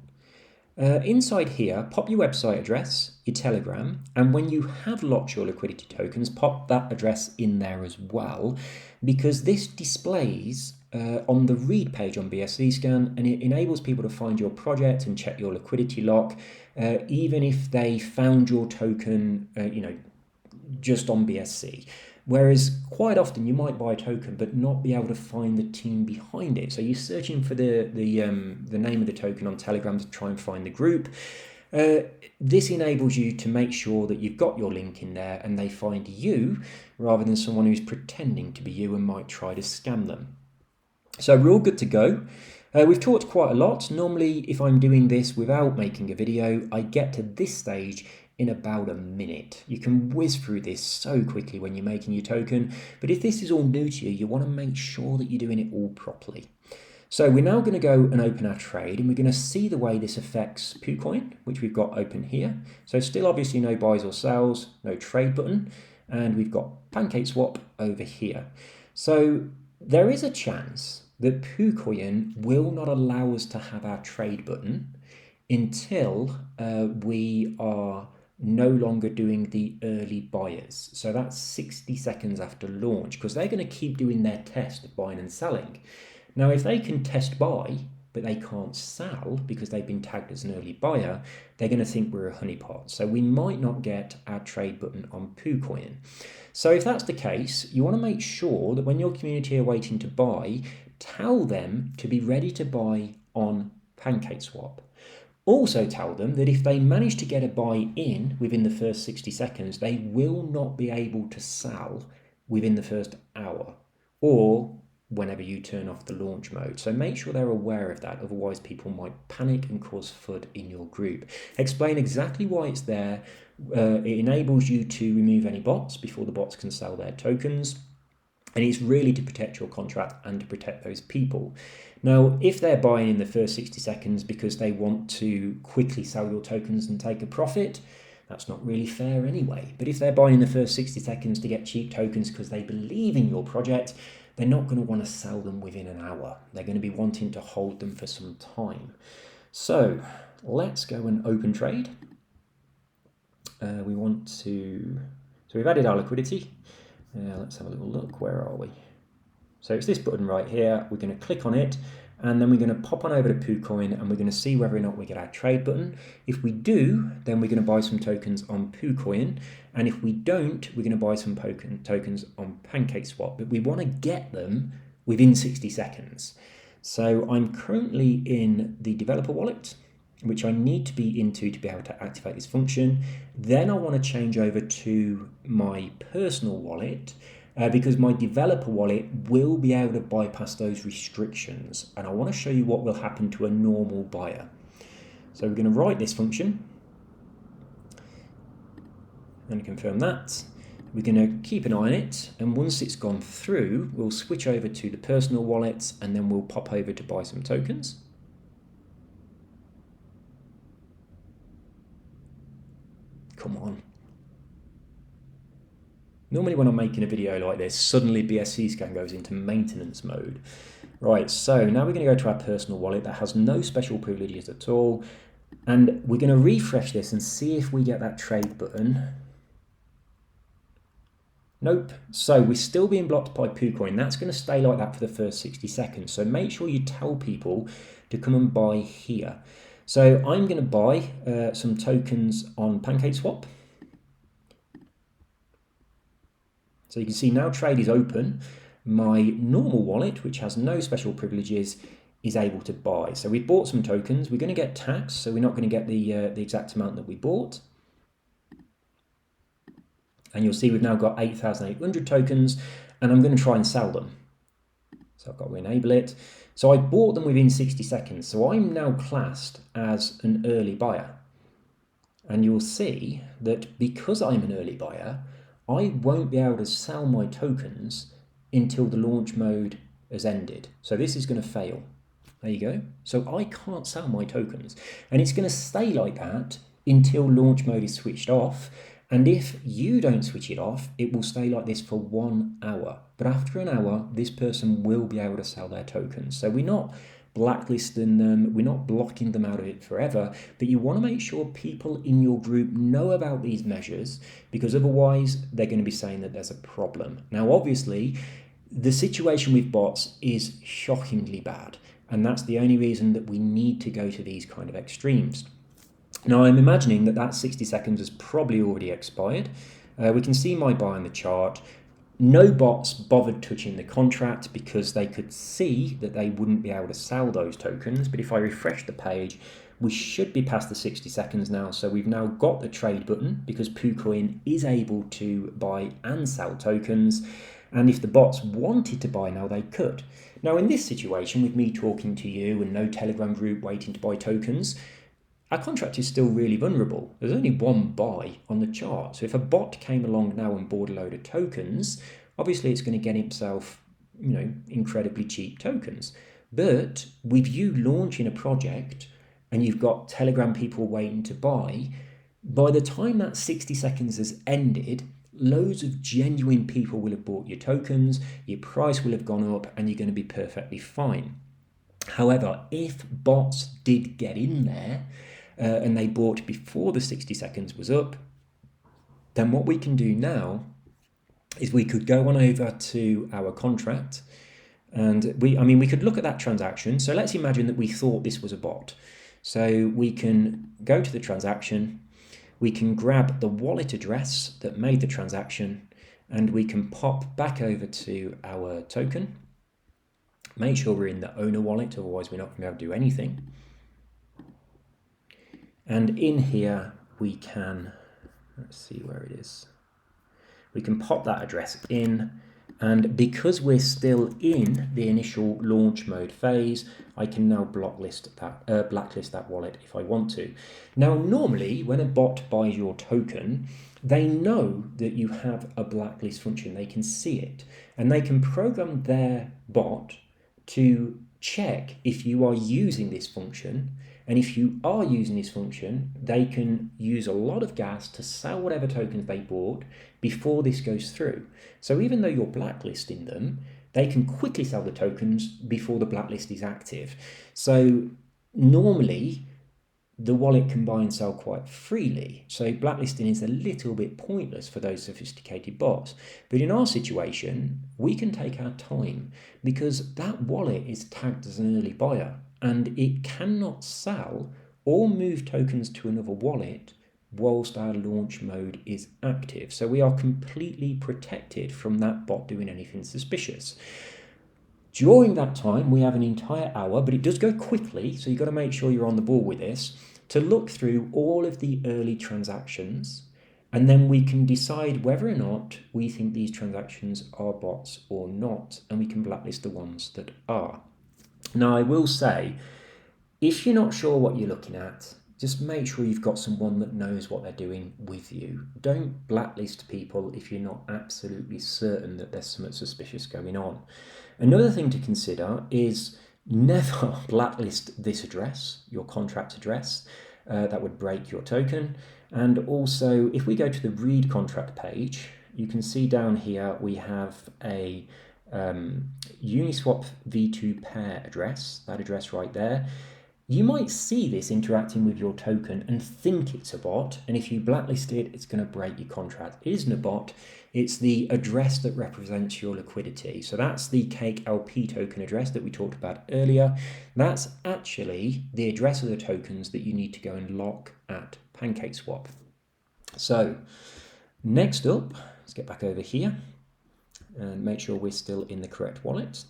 Inside here, pop your website address, your Telegram, and when you have locked your liquidity tokens, pop that address in there as well, because this displays on the read page on BSC Scan, and it enables people to find your project and check your liquidity lock, even if they found your token, just on BSC. Whereas quite often you might buy a token but not be able to find the team behind it. So you're searching for the name of the token on Telegram to try and find the group. This enables you to make sure that you've got your link in there and they find you rather than someone who's pretending to be you and might try to scam them. So we're all good to go. We've talked quite a lot. Normally, if I'm doing this without making a video, I get to this stage in about a minute. You can whiz through this so quickly when you're making your token, but if this is all new to you, you want to make sure that you're doing it all properly. So we're now going to go and open our trade, and we're going to see the way this affects BEP20, which we've got open here. So still obviously no buys or sells, no trade button, and we've got PancakeSwap over here. So there is a chance that BEP20 will not allow us to have our trade button until we are no longer doing the early buyers. So that's 60 seconds after launch, because they're going to keep doing their test of buying and selling. Now, if they can test buy, but they can't sell because they've been tagged as an early buyer, they're going to think we're a honeypot. So we might not get our trade button on BEP20. So if that's the case, you want to make sure that when your community are waiting to buy, tell them to be ready to buy on PancakeSwap. Also tell them that if they manage to get a buy in within the first 60 seconds, they will not be able to sell within the first hour or whenever you turn off the launch mode. So make sure they're aware of that, otherwise people might panic and cause FUD in your group. Explain exactly why it's there. It enables you to remove any bots before the bots can sell their tokens. And it's really to protect your contract and to protect those people. Now, if they're buying in the first 60 seconds because they want to quickly sell your tokens and take a profit, that's not really fair anyway. But if they're buying in the first 60 seconds to get cheap tokens because they believe in your project, they're not going to want to sell them within an hour. They're going to be wanting to hold them for some time. So let's go and open trade. So we've added our liquidity. Let's have a little look. Where are we? So it's this button right here. We're going to click on it, and then we're going to pop on over to PooCoin, and we're going to see whether or not we get our trade button. If we do, then we're going to buy some tokens on PooCoin, and if we don't, we're going to buy some tokens on PancakeSwap. But we want to get them within 60 seconds. So I'm currently in the developer wallet, which I need to be into to be able to activate this function. Then I want to change over to my personal wallet because my developer wallet will be able to bypass those restrictions. And I want to show you what will happen to a normal buyer. So we're going to write this function and confirm that. We're going to keep an eye on it, and once it's gone through, we'll switch over to the personal wallet, and then we'll pop over to buy some tokens. Come on. Normally when I'm making a video like this, suddenly BSC scan goes into maintenance mode. Right, so now we're going to go to our personal wallet that has no special privileges at all. And we're going to refresh this and see if we get that trade button. Nope. So we're still being blocked by PooCoin. That's going to stay like that for the first 60 seconds. So make sure you tell people to come and buy here. So I'm going to buy some tokens on PancakeSwap. So you can see now trade is open. My normal wallet, which has no special privileges, is able to buy. So we bought some tokens. We're going to get taxed, so we're not going to get the exact amount that we bought. And you'll see we've now got 8,800 tokens, and I'm going to try and sell them. So I've got to enable it. So I bought them within 60 seconds. So I'm now classed as an early buyer. And you'll see that because I'm an early buyer, I won't be able to sell my tokens until the launch mode has ended. So this is going to fail. There you go. So I can't sell my tokens. And it's going to stay like that until launch mode is switched off. And if you don't switch it off, it will stay like this for 1 hour. But after an hour, this person will be able to sell their tokens. So we're not blacklisting them, we're not blocking them out of it forever, but you want to make sure people in your group know about these measures, because otherwise they're going to be saying that there's a problem. Now, obviously, the situation with bots is shockingly bad, and that's the only reason that we need to go to these kind of extremes. Now, I'm imagining that 60 seconds has probably already expired. We can see my buy on the chart. No bots bothered touching the contract because they could see that they wouldn't be able to sell those tokens. But if I refresh the page, we should be past the 60 seconds now. So we've now got the trade button because PooCoin is able to buy and sell tokens. And if the bots wanted to buy now, they could. Now, in this situation, with me talking to you and no Telegram group waiting to buy tokens, our contract is still really vulnerable. There's only one buy on the chart. So if a bot came along now and bought a load of tokens, obviously it's going to get himself, incredibly cheap tokens. But with you launching a project and you've got Telegram people waiting to buy, by the time that 60 seconds has ended, loads of genuine people will have bought your tokens, your price will have gone up, and you're going to be perfectly fine. However, if bots did get in there, and they bought before the 60 seconds was up, then what we can do now is we could go on over to our contract, and we could look at that transaction. So let's imagine that we thought this was a bot. So we can go to the transaction, we can grab the wallet address that made the transaction, and we can pop back over to our token. Make sure we're in the owner wallet, otherwise we're not going to be able to do anything. And in here we can, let's see where it is. We can pop that address in, and because we're still in the initial launch mode phase, I can now blacklist that wallet if I want to. Now, normally when a bot buys your token, they know that you have a blacklist function. They can see it, and they can program their bot to check if you are using this function. And if you are using this function, they can use a lot of gas to sell whatever tokens they bought before this goes through. So even though you're blacklisting them, they can quickly sell the tokens before the blacklist is active. So normally the wallet can buy and sell quite freely. So blacklisting is a little bit pointless for those sophisticated bots. But in our situation, we can take our time because that wallet is tagged as an early buyer and it cannot sell or move tokens to another wallet whilst our launch mode is active. So we are completely protected from that bot doing anything suspicious. During that time, we have an entire hour, but it does go quickly, so you've got to make sure you're on the ball with this, to look through all of the early transactions, and then we can decide whether or not we think these transactions are bots or not, and we can blacklist the ones that are. Now, I will say, if you're not sure what you're looking at, just make sure you've got someone that knows what they're doing with you. Don't blacklist people if you're not absolutely certain that there's something suspicious going on. Another thing to consider is never blacklist this address, your contract address. That would break your token. And also, if we go to the read contract page, you can see down here we have a Uniswap v2 pair address, that address right there. You might see this interacting with your token and think it's a bot, and if you blacklist it, it's going to break your contract. It isn't a bot, it's the address that represents your liquidity. So that's the Cake LP token address that we talked about earlier. That's actually the address of the tokens that you need to go and lock at PancakeSwap. So next up, let's get back over here and make sure we're still in the correct wallet.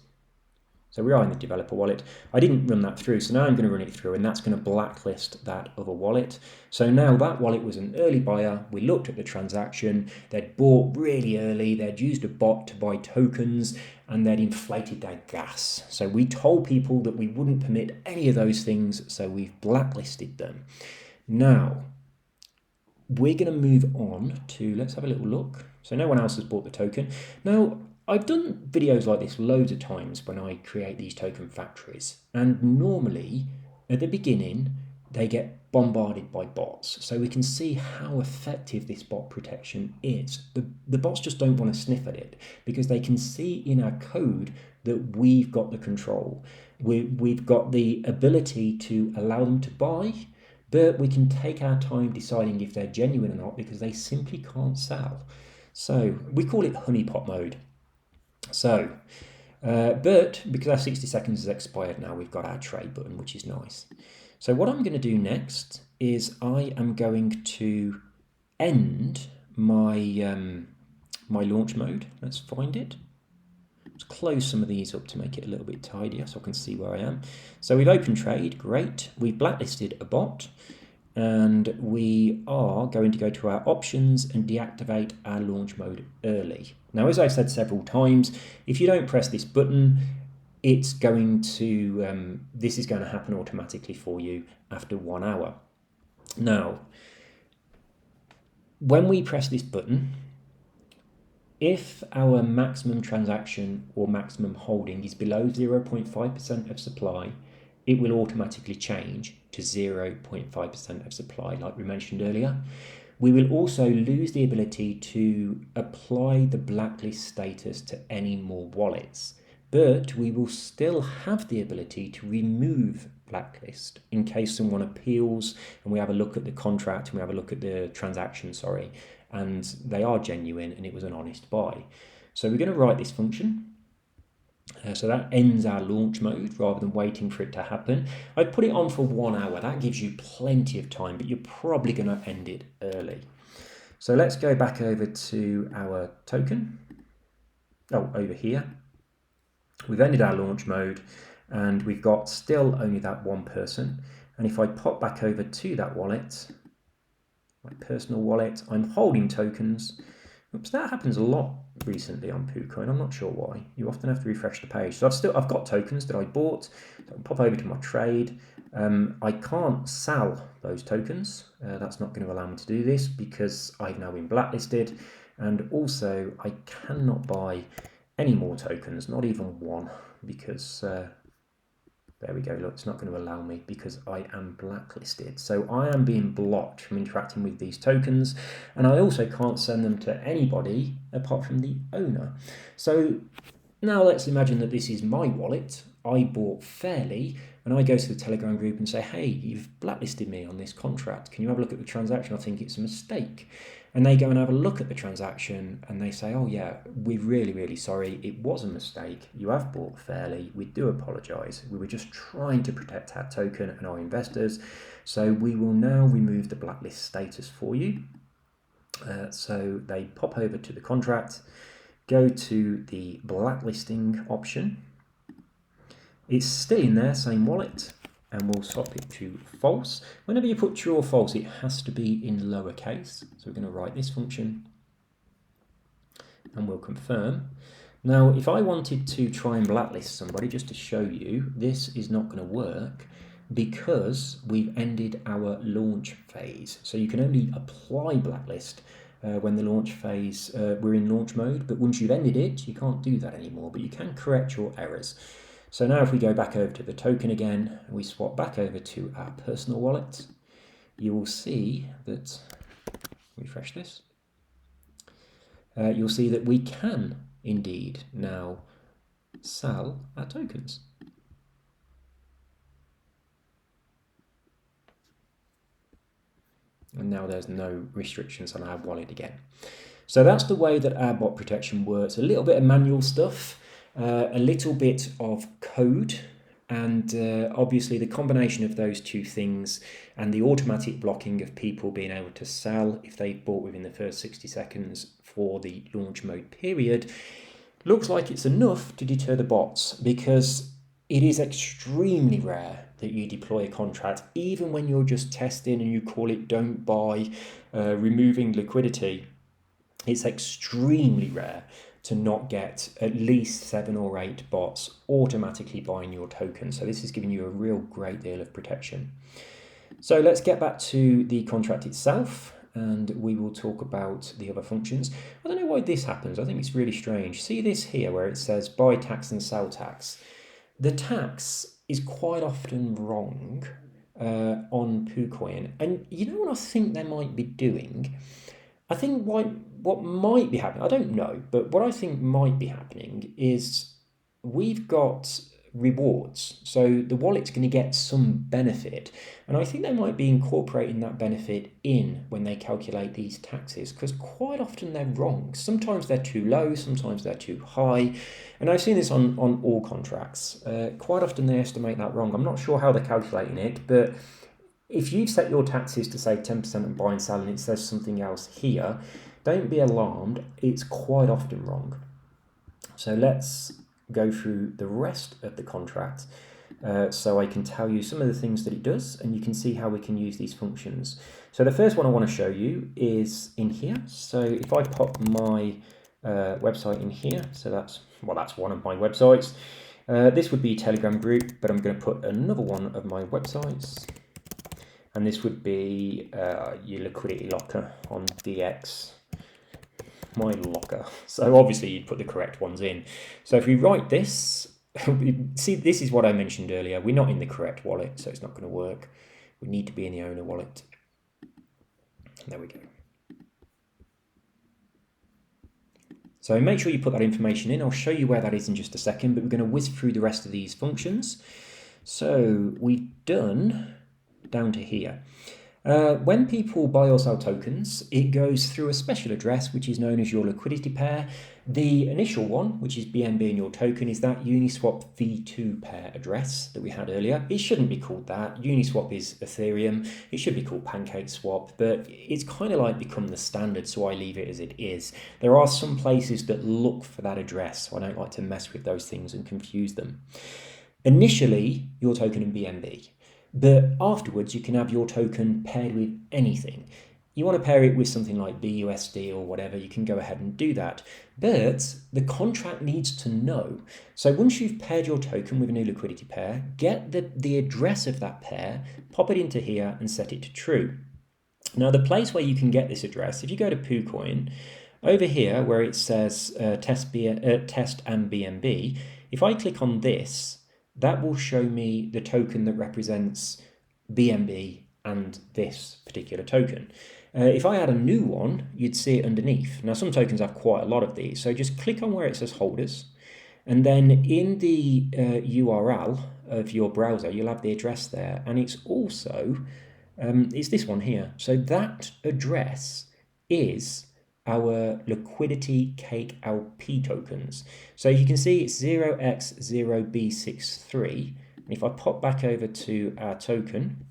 So we are in the developer wallet. I didn't run that through, so now I'm going to run it through, and that's going to blacklist that other wallet. So now that wallet was an early buyer. We looked at the transaction. They'd bought really early. They'd used a bot to buy tokens, and they'd inflated their gas. So we told people that we wouldn't permit any of those things, so we've blacklisted them. Now, we're going to move on to, let's have a little look. So no one else has bought the token. Now, I've done videos like this loads of times when I create these token factories, and normally at the beginning they get bombarded by bots, so we can see how effective this bot protection is. The bots just don't want to sniff at it because they can see in our code that we've got the control. We've got the ability to allow them to buy, but we can take our time deciding if they're genuine or not because they simply can't sell. So we call it honeypot mode. So, but because our 60 seconds has expired now, we've got our trade button, which is nice. So what I'm going to do next is I am going to end my my launch mode. Let's find it. Let's close some of these up to make it a little bit tidier so I can see where I am. So we've opened trade, great. We've blacklisted a bot, and we are going to go to our options and deactivate our launch mode early. Now, as I've said several times, if you don't press this button, it's going to this is going to happen automatically for you after 1 hour. Now, when we press this button, if our maximum transaction or maximum holding is below 0.5% of supply, it will automatically change to 0.5% of supply, like we mentioned earlier. We will also lose the ability to apply the blacklist status to any more wallets, but we will still have the ability to remove blacklist in case someone appeals and we have a look at the contract and we have a look at the transaction, and they are genuine and it was an honest buy. So we're going to write this function. So that ends our launch mode rather than waiting for it to happen. I put it on for 1 hour. That gives you plenty of time, but you're probably going to end it early. So let's go back over to our token. Oh, over here. We've ended our launch mode and we've got still only that one person. And if I pop back over to that wallet, my personal wallet, I'm holding tokens. Oops, that happens a lot recently on KuCoin. I'm not sure why. You often have to refresh the page. So I've got tokens that I bought. So I'll pop over to my trade. I can't sell those tokens. That's not going to allow me to do this because I've now been blacklisted. And also I cannot buy any more tokens, not even one, because there we go, look, it's not going to allow me because I am blacklisted. So I am being blocked from interacting with these tokens, and I also can't send them to anybody apart from the owner. So now let's imagine that this is my wallet. I bought fairly, and I go to the Telegram group and say, hey, you've blacklisted me on this contract. Can you have a look at the transaction? I think it's a mistake. And they go and have a look at the transaction and they say, oh yeah, we're really, really sorry. It was a mistake. You have bought fairly. We do apologise. We were just trying to protect our token and our investors. So we will now remove the blacklist status for you. So they pop over to the contract, go to the blacklisting option. It's still in there, same wallet, and we'll swap it to false. Whenever you put true or false, it has to be in lowercase. So we're going to write this function and we'll confirm. Now, if I wanted to try and blacklist somebody, just to show you, this is not going to work because we've ended our launch phase. So you can only apply blacklist when the launch phase, we're in launch mode, but once you've ended it, you can't do that anymore, but you can correct your errors. So now if we go back over to the token again, and we swap back over to our personal wallet, you will see that, refresh this, you'll see that we can indeed now sell our tokens. And now there's no restrictions on our wallet again. So that's the way that our bot protection works. A little bit of manual stuff. A little bit of code, and obviously the combination of those two things and the automatic blocking of people being able to sell if they bought within the first 60 seconds for the launch mode period looks like it's enough to deter the bots, because it is extremely rare that you deploy a contract even when you're just testing and you call it don't buy, removing liquidity. It's extremely rare to not get at least 7 or 8 bots automatically buying your token. So this is giving you a real great deal of protection. So let's get back to the contract itself and we will talk about the other functions. I don't know why this happens. I think it's really strange. See this here where it says buy tax and sell tax. The tax is quite often wrong on KuCoin. And you know what I think they might be doing? I think what might be happening, I don't know, but what I think might be happening is we've got rewards. So the wallet's going to get some benefit. And I think they might be incorporating that benefit in when they calculate these taxes, because quite often they're wrong. Sometimes they're too low, sometimes they're too high. And I've seen this on all contracts. Quite often they estimate that wrong. I'm not sure how they're calculating it, but if you've set your taxes to say 10% and buy and sell and it says something else here, don't be alarmed, it's quite often wrong. So let's go through the rest of the contract so I can tell you some of the things that it does and you can see how we can use these functions. So the first one I want to show you is in here. So if I pop my website in here, so that's one of my websites. This would be a Telegram group, but I'm going to put another one of my websites. And this would be your liquidity locker on DX, my locker. So obviously you'd put the correct ones in. So if we write this, see, this is what I mentioned earlier. We're not in the correct wallet, so it's not going to work. We need to be in the owner wallet. There we go. So make sure you put that information in. I'll show you where that is in just a second, but we're going to whiz through the rest of these functions. So we've done down to here. When people buy or sell tokens, it goes through a special address which is known as your liquidity pair. The initial one, which is BNB in your token, is that Uniswap V2 pair address that we had earlier. It shouldn't be called that. Uniswap is Ethereum. It should be called PancakeSwap, but it's kind of like become the standard, so I leave it as it is. There are some places that look for that address, so I don't like to mess with those things and confuse them. Initially, your token in BNB. But afterwards, you can have your token paired with anything. You want to pair it with something like BUSD or whatever, you can go ahead and do that. But the contract needs to know. So once you've paired your token with a new liquidity pair, get the address of that pair, pop it into here and set it to true. Now the place where you can get this address, if you go to PooCoin, over here where it says test and BNB, if I click on this, that will show me the token that represents BNB and this particular token. If I add a new one, you'd see it underneath. Now some tokens have quite a lot of these, so just click on where it says holders, and then in the URL of your browser, you'll have the address there, and it's also, it's this one here. So that address is our liquidity cake LP tokens. So you can see it's 0x0b63. And if I pop back over to our token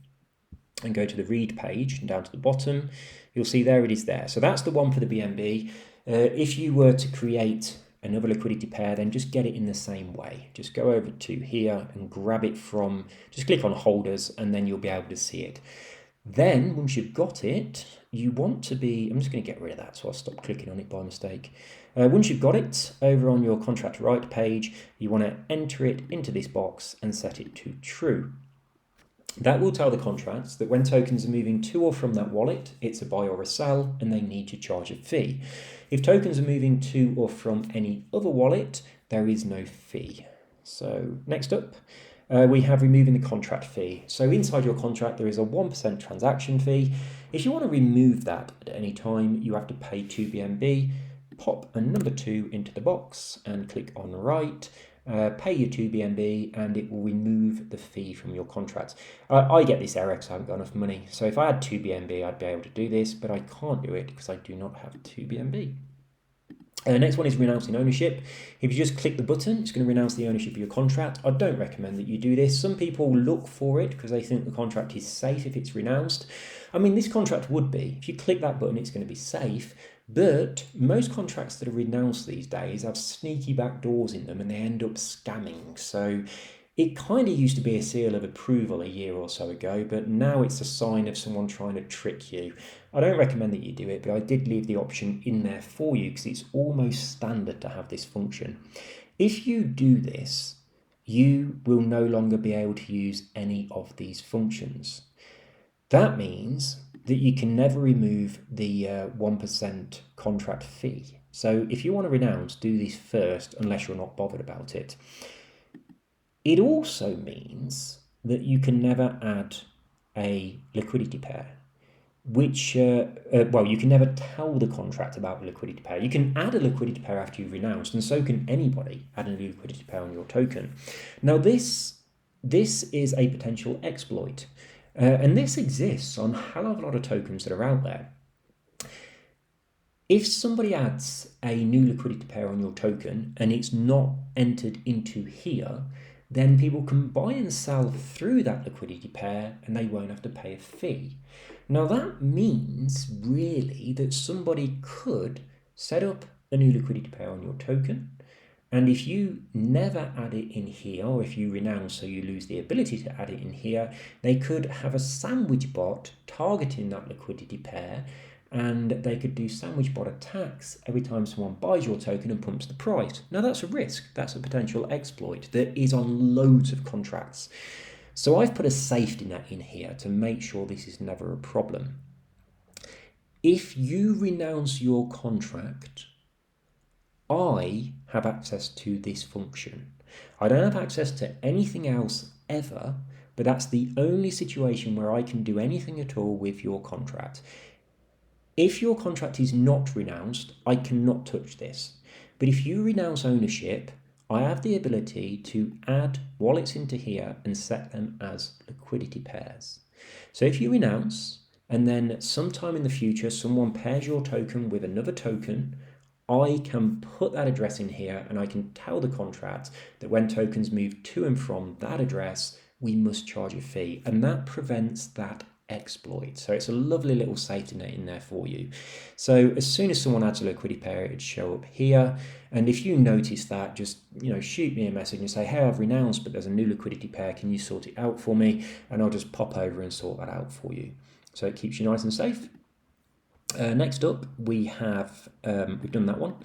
and go to the read page and down to the bottom, you'll see there it is there. So that's the one for the BNB. If you were to create another liquidity pair, then just get it in the same way. Just go over to here and grab it from, just click on holders, and then you'll be able to see it. Then once you've got it, you want to be, I'm just going to get rid of that so I'll stop clicking on it by mistake. Once you've got it, over on your contract write page, you want to enter it into this box and set it to true. That will tell the contracts that when tokens are moving to or from that wallet, it's a buy or a sell, and they need to charge a fee. If tokens are moving to or from any other wallet, there is no fee. So next up, we have removing the contract fee. So inside your contract, there is a 1% transaction fee. If you want to remove that at any time, you have to pay 2 BNB, pop a number 2 into the box and click on write. Pay your 2 BNB and it will remove the fee from your contract. I get this error because I haven't got enough money. So if I had 2 BNB, I'd be able to do this, but I can't do it because I do not have 2 BNB. Next one is renouncing ownership. If you just click the button, it's going to renounce the ownership of your contract. I don't recommend that you do this. Some people look for it because they think the contract is safe if it's renounced. I mean, this contract would be. If you click that button, it's going to be safe. But most contracts that are renounced these days have sneaky back doors in them and they end up scamming. So it kind of used to be a seal of approval a year or so ago, but now it's a sign of someone trying to trick you. I don't recommend that you do it, but I did leave the option in there for you because it's almost standard to have this function. If you do this, you will no longer be able to use any of these functions. That means that you can never remove the 1% contract fee. So if you want to renounce, do this first unless you're not bothered about it. It also means that you can never add a liquidity pair, which, well, you can never tell the contract about a liquidity pair. You can add a liquidity pair after you've renounced, and so can anybody add a liquidity pair on your token. Now, this is a potential exploit, and this exists on a hell of a lot of tokens that are out there. If somebody adds a new liquidity pair on your token and it's not entered into here, then people can buy and sell through that liquidity pair and they won't have to pay a fee. Now that means really that somebody could set up a new liquidity pair on your token, and if you never add it in here, or if you renounce so you lose the ability to add it in here, they could have a sandwich bot targeting that liquidity pair, and they could do sandwich bot attacks every time someone buys your token and pumps the price. Now that's a risk, that's a potential exploit that is on loads of contracts. So I've put a safety net in here to make sure this is never a problem. If you renounce your contract, I have access to this function. I don't have access to anything else ever, but that's the only situation where I can do anything at all with your contract. If your contract is not renounced, I cannot touch this. But if you renounce ownership, I have the ability to add wallets into here and set them as liquidity pairs. So if you renounce, and then sometime in the future, someone pairs your token with another token, I can put that address in here and I can tell the contract that when tokens move to and from that address, we must charge a fee. And that prevents that exploit. So it's a lovely little safety net in there for you. So as soon as someone adds a liquidity pair, it'd show up here. And if you notice that, just shoot me a message and say, hey, I've renounced, but there's a new liquidity pair. Can you sort it out for me? And I'll just pop over and sort that out for you. So it keeps you nice and safe. Next up, we have, we've done that one.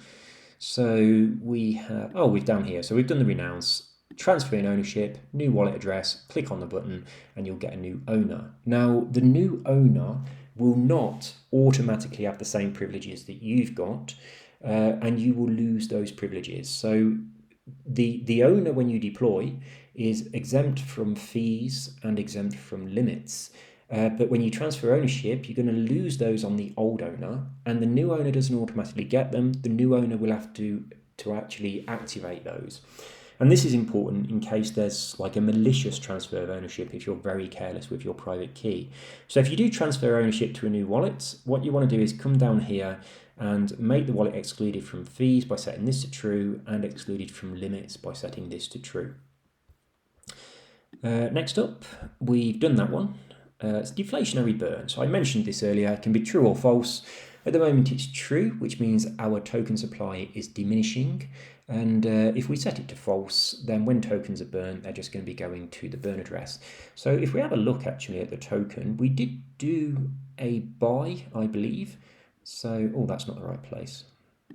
So we have, we've down here. So we've done the renounce, transferring ownership, new wallet address, click on the button, and you'll get a new owner. Now, the new owner will not automatically have the same privileges that you've got, and you will lose those privileges. So the owner, when you deploy, is exempt from fees and exempt from limits. But when you transfer ownership, you're going to lose those on the old owner, and the new owner doesn't automatically get them. The new owner will have to actually activate those. And this is important in case there's like a malicious transfer of ownership if you're very careless with your private key. So if you do transfer ownership to a new wallet, what you want to do is come down here and make the wallet excluded from fees by setting this to true, and excluded from limits by setting this to true. Next up, we've done that one. It's deflationary burn. So I mentioned this earlier, it can be true or false. At the moment it's true, which means our token supply is diminishing. And if we set it to false, then when tokens are burned, they're just going to be going to the burn address. So if we have a look actually at the token, we did do a buy, I believe. So, that's not the right place.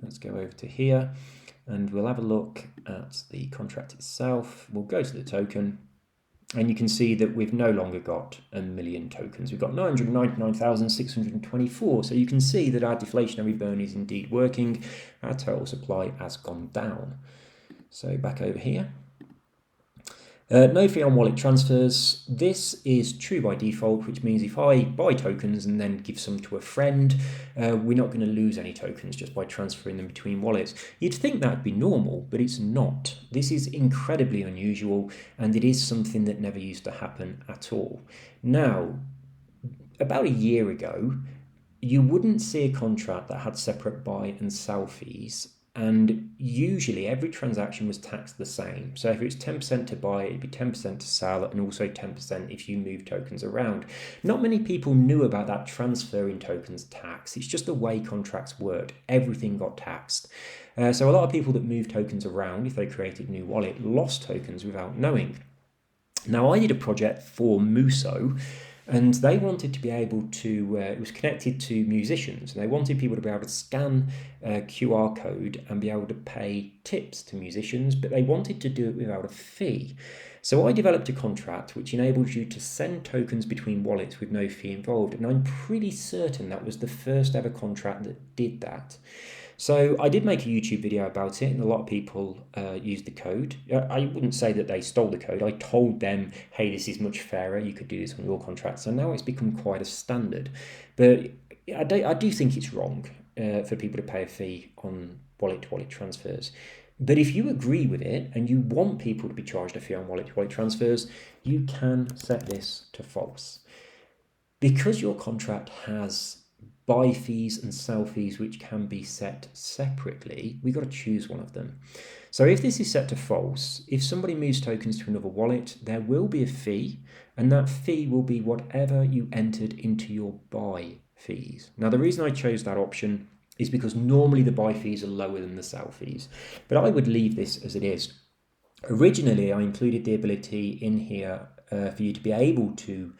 Let's go over to here and we'll have a look at the contract itself. We'll go to the token. And you can see that we've no longer got 1 million tokens. We've got 999,624. So you can see that our deflationary burn is indeed working. Our total supply has gone down. So back over here. No fee on wallet transfers. This is true by default, which means if I buy tokens and then give some to a friend, we're not going to lose any tokens just by transferring them between wallets. You'd think that'd be normal, but it's not. This is incredibly unusual, and it is something that never used to happen at all. Now, about a year ago, you wouldn't see a contract that had separate buy and sell fees. And usually every transaction was taxed the same. So if it was 10% to buy, it'd be 10% to sell, and also 10% if you move tokens around. Not many people knew about that transferring tokens tax. It's just the way contracts worked. Everything got taxed. So a lot of people that moved tokens around, if they created a new wallet, lost tokens without knowing. Now, I did a project for Muso, and they wanted to be able to, it was connected to musicians, and they wanted people to be able to scan a QR code and be able to pay tips to musicians, but they wanted to do it without a fee. So I developed a contract which enables you to send tokens between wallets with no fee involved, and I'm pretty certain that was the first ever contract that did that. So I did make a YouTube video about it, and a lot of people used the code. I wouldn't say that they stole the code. I told them, hey, this is much fairer. You could do this on your contract. So now it's become quite a standard. But I do think it's wrong for people to pay a fee on wallet-to-wallet transfers. But if you agree with it and you want people to be charged a fee on wallet-to-wallet transfers, you can set this to false. Because your contract has buy fees and sell fees which can be set separately, we've got to choose one of them. So if this is set to false, if somebody moves tokens to another wallet, there will be a fee, and that fee will be whatever you entered into your buy fees. Now, the reason I chose that option is because normally the buy fees are lower than the sell fees, but I would leave this as it is. Originally, I included the ability in here for you to be able to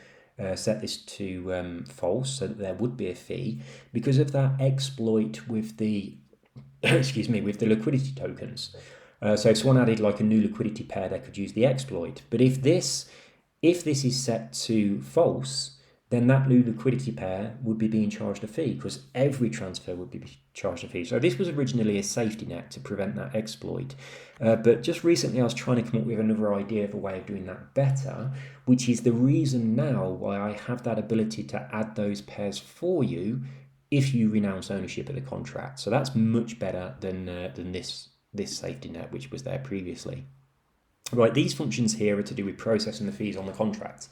set this to false, so that there would be a fee because of that exploit with the with the liquidity tokens. So if someone added like a new liquidity pair, they could use the exploit. But if this is set to false, then that new liquidity pair would be being charged a fee because every transfer would be charged a fee. So this was originally a safety net to prevent that exploit. But just recently I was trying to come up with another idea of a way of doing that better, which is the reason now why I have that ability to add those pairs for you if you renounce ownership of the contract. So that's much better than this safety net, which was there previously. Right, these functions here are to do with processing the fees on the contract.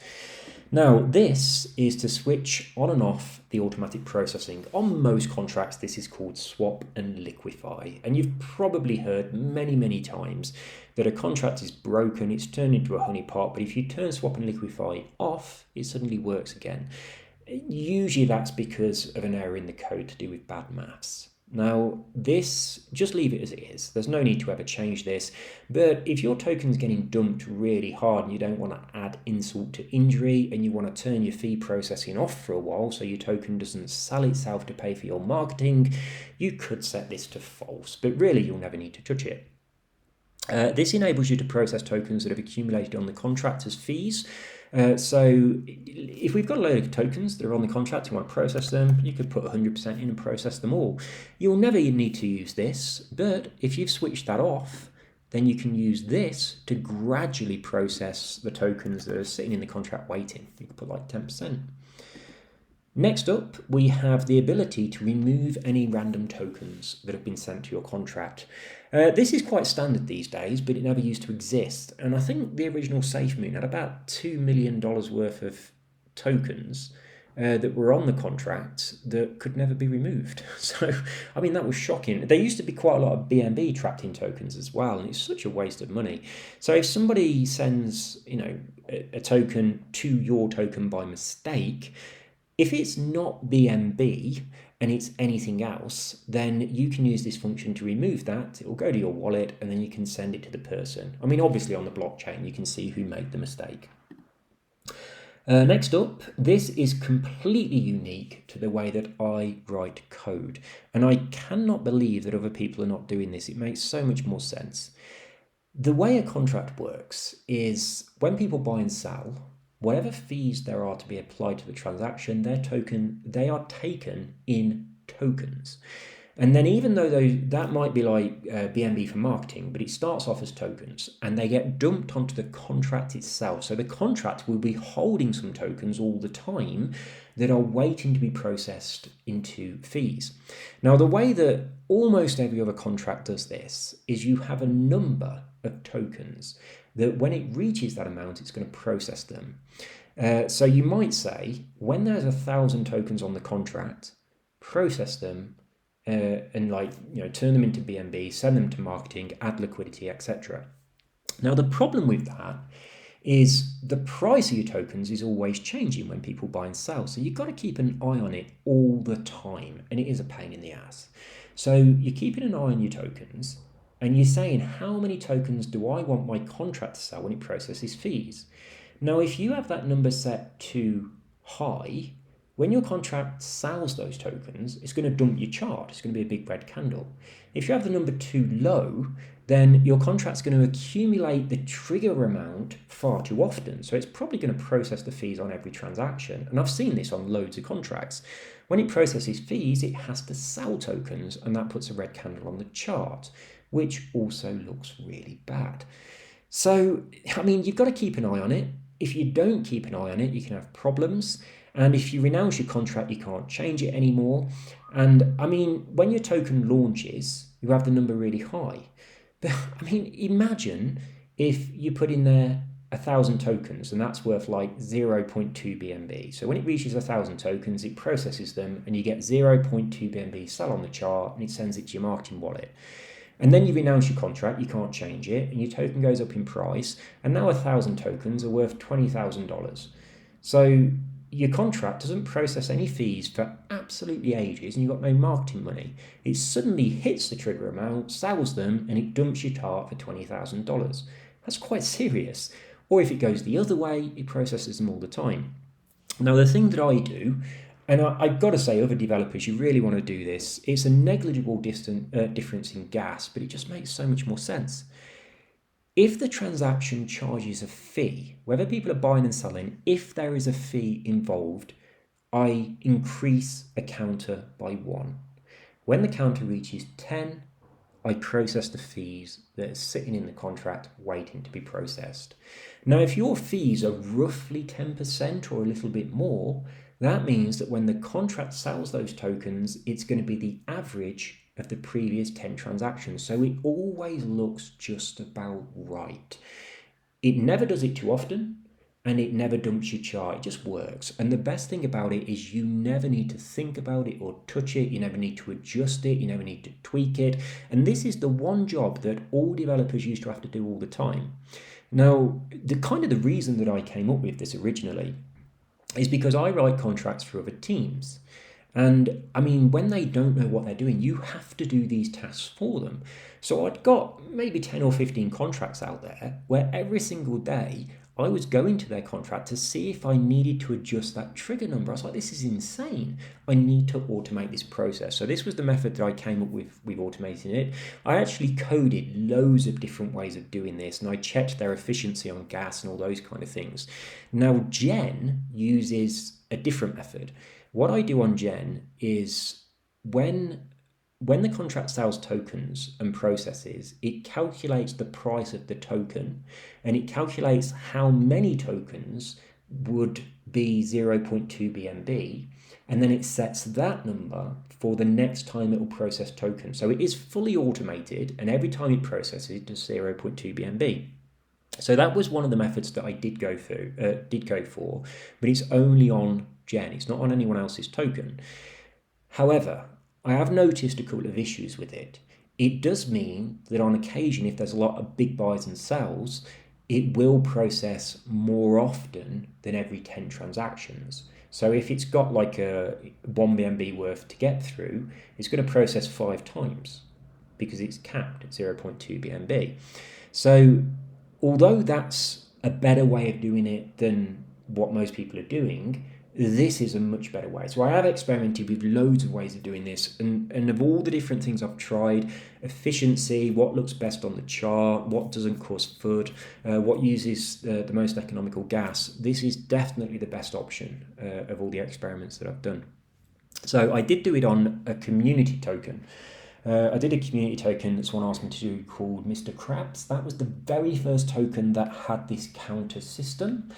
Now, this is to switch on and off the automatic processing. On most contracts, this is called swap and liquefy. And you've probably heard many, many times that a contract is broken, it's turned into a honeypot, but if you turn swap and liquefy off, it suddenly works again. Usually that's because of an error in the code to do with bad maths. Now, this, just leave it as it is. There's no need to ever change this. But if your token's getting dumped really hard and you don't want to add insult to injury and you want to turn your fee processing off for a while so your token doesn't sell itself to pay for your marketing, you could set this to false. But really, you'll never need to touch it. This enables you to process tokens that have accumulated on the contract as fees. So if we've got a load of tokens that are on the contract, you want to process them, you could put 100% in and process them all. You'll never need to use this, but if you've switched that off, then you can use this to gradually process the tokens that are sitting in the contract waiting. You can put like 10%. Next up, we have the ability to remove any random tokens that have been sent to your contract. This is quite standard these days, but it never used to exist. And I think the original SafeMoon had about $2 million worth of tokens that were on the contract that could never be removed. So, I mean, that was shocking. There used to be quite a lot of BNB trapped in tokens as well, and it's such a waste of money. So if somebody sends, a token to your token by mistake, if it's not BNB and it's anything else, then you can use this function to remove that. It will go to your wallet and then you can send it to the person. I mean, obviously on the blockchain, you can see who made the mistake. Next up, this is completely unique to the way that I write code. And I cannot believe that other people are not doing this. It makes so much more sense. The way a contract works is when people buy and sell, whatever fees there are to be applied to the transaction, they are taken in tokens. And then even though that might be like BNB for marketing, but it starts off as tokens and they get dumped onto the contract itself. So the contract will be holding some tokens all the time that are waiting to be processed into fees. Now, the way that almost every other contract does this is you have a number of tokens that when it reaches that amount, it's going to process them. So you might say, when there's 1,000 tokens on the contract, process them and turn them into BNB, send them to marketing, add liquidity, etc. Now, the problem with that is the price of your tokens is always changing when people buy and sell. So you've got to keep an eye on it all the time, and it is a pain in the ass. So you're keeping an eye on your tokens, and you're saying, how many tokens do I want my contract to sell when it processes fees? Now, if you have that number set too high, when your contract sells those tokens, it's going to dump your chart. It's going to be a big red candle. If you have the number too low, then your contract's going to accumulate the trigger amount far too often. So it's probably going to process the fees on every transaction. And I've seen this on loads of contracts. When it processes fees, it has to sell tokens, and that puts a red candle on the chart, which also looks really bad. So, I mean, you've got to keep an eye on it. If you don't keep an eye on it, you can have problems. And if you renounce your contract, you can't change it anymore. And I mean, when your token launches, you have the number really high. But I mean, imagine if you put in there 1,000 tokens and that's worth like 0.2 BNB. So when it reaches 1,000 tokens, it processes them and you get 0.2 BNB sell on the chart and it sends it to your marketing wallet. And then you renounce your contract, you can't change it, and your token goes up in price, and now 1,000 tokens are worth $20,000. So your contract doesn't process any fees for absolutely ages, and you've got no marketing money. It suddenly hits the trigger amount, sells them, and it dumps your chart for $20,000. That's quite serious. Or if it goes the other way, it processes them all the time. Now, the thing that I do, and I've got to say, other developers, you really want to do this. It's a negligible difference in gas, but it just makes so much more sense. If the transaction charges a fee, whether people are buying and selling, if there is a fee involved, I increase a counter by 1. When the counter reaches 10, I process the fees that are sitting in the contract waiting to be processed. Now, if your fees are roughly 10% or a little bit more, that means that when the contract sells those tokens, it's going to be the average of the previous 10 transactions. So it always looks just about right. It never does it too often, and it never dumps your chart. It just works. And the best thing about it is you never need to think about it or touch it. You never need to adjust it. You never need to tweak it. And this is the one job that all developers used to have to do all the time. Now, the reason that I came up with this originally is because I write contracts for other teams. And I mean, when they don't know what they're doing, you have to do these tasks for them. So I'd got maybe 10 or 15 contracts out there where every single day I was going to their contract to see if I needed to adjust that trigger number. I was like, this is insane. I need to automate this process. So this was the method that I came up with automating it. I actually coded loads of different ways of doing this, and I checked their efficiency on gas and all those kind of things. Now, Gen uses a different method. What I do on Gen is when the contract sells tokens and processes, it calculates the price of the token, and it calculates how many tokens would be 0.2 BNB, and then it sets that number for the next time it will process tokens. So it is fully automated, and every time it processes, it does 0.2 BNB. So that was one of the methods that I did go for, but it's only on Gen. It's not on anyone else's token. However, I have noticed a couple of issues with it. It does mean that on occasion, if there's a lot of big buys and sells, it will process more often than every 10 transactions. So if it's got like a 1 BNB worth to get through, it's going to process 5 times because it's capped at 0.2 BNB. So although that's a better way of doing it than what most people are doing, this is a much better way. So I have experimented with loads of ways of doing this, and of all the different things I've tried, efficiency, what looks best on the chart, what doesn't cause FUD, what uses the most economical gas, this is definitely the best option of all the experiments that I've done. So I did do it on a community token. I did a community token that someone asked me to do called Mr. Krabs. That was the very first token that had this counter system.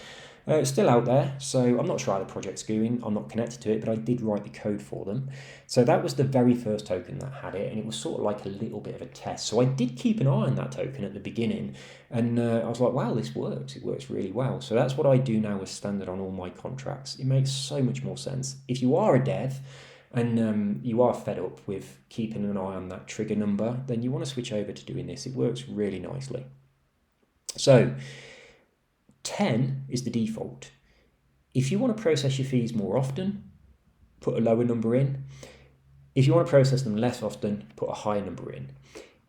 It's still out there, so I'm not sure how the project's going. I'm not connected to it, but I did write the code for them. So that was the very first token that had it, and it was sort of like a little bit of a test. So I did keep an eye on that token at the beginning, and I was like, wow, this works. It works really well. So that's what I do now as standard on all my contracts. It makes so much more sense. If you are a dev, and you are fed up with keeping an eye on that trigger number, then you want to switch over to doing this. It works really nicely. So 10 is the default. If you want to process your fees more often, put a lower number in. If you want to process them less often, put a higher number in.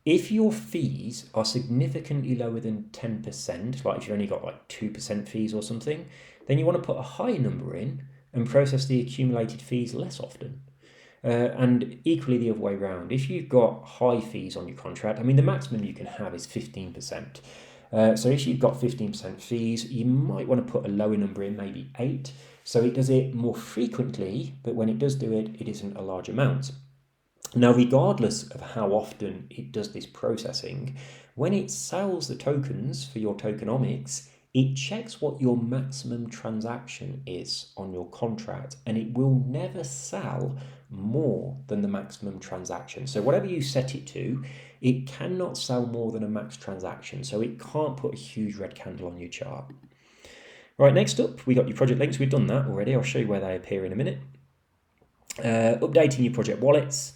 If your fees are significantly lower than 10%, like if you've only got like 2% fees or something, then you want to put a higher number in and process the accumulated fees less often. And equally the other way around. If you've got high fees on your contract, I mean, the maximum you can have is 15%. So if you've got 15% fees, you might want to put a lower number in, maybe 8. So it does it more frequently, but when it does do it, it isn't a large amount. Now, regardless of how often it does this processing, when it sells the tokens for your tokenomics, it checks what your maximum transaction is on your contract, and it will never sell more than the maximum transaction. So whatever you set it to, it cannot sell more than a max transaction. So it can't put a huge red candle on your chart. Right, next up, we got your project links. We've done that already. I'll show you where they appear in a minute. Updating your project wallets.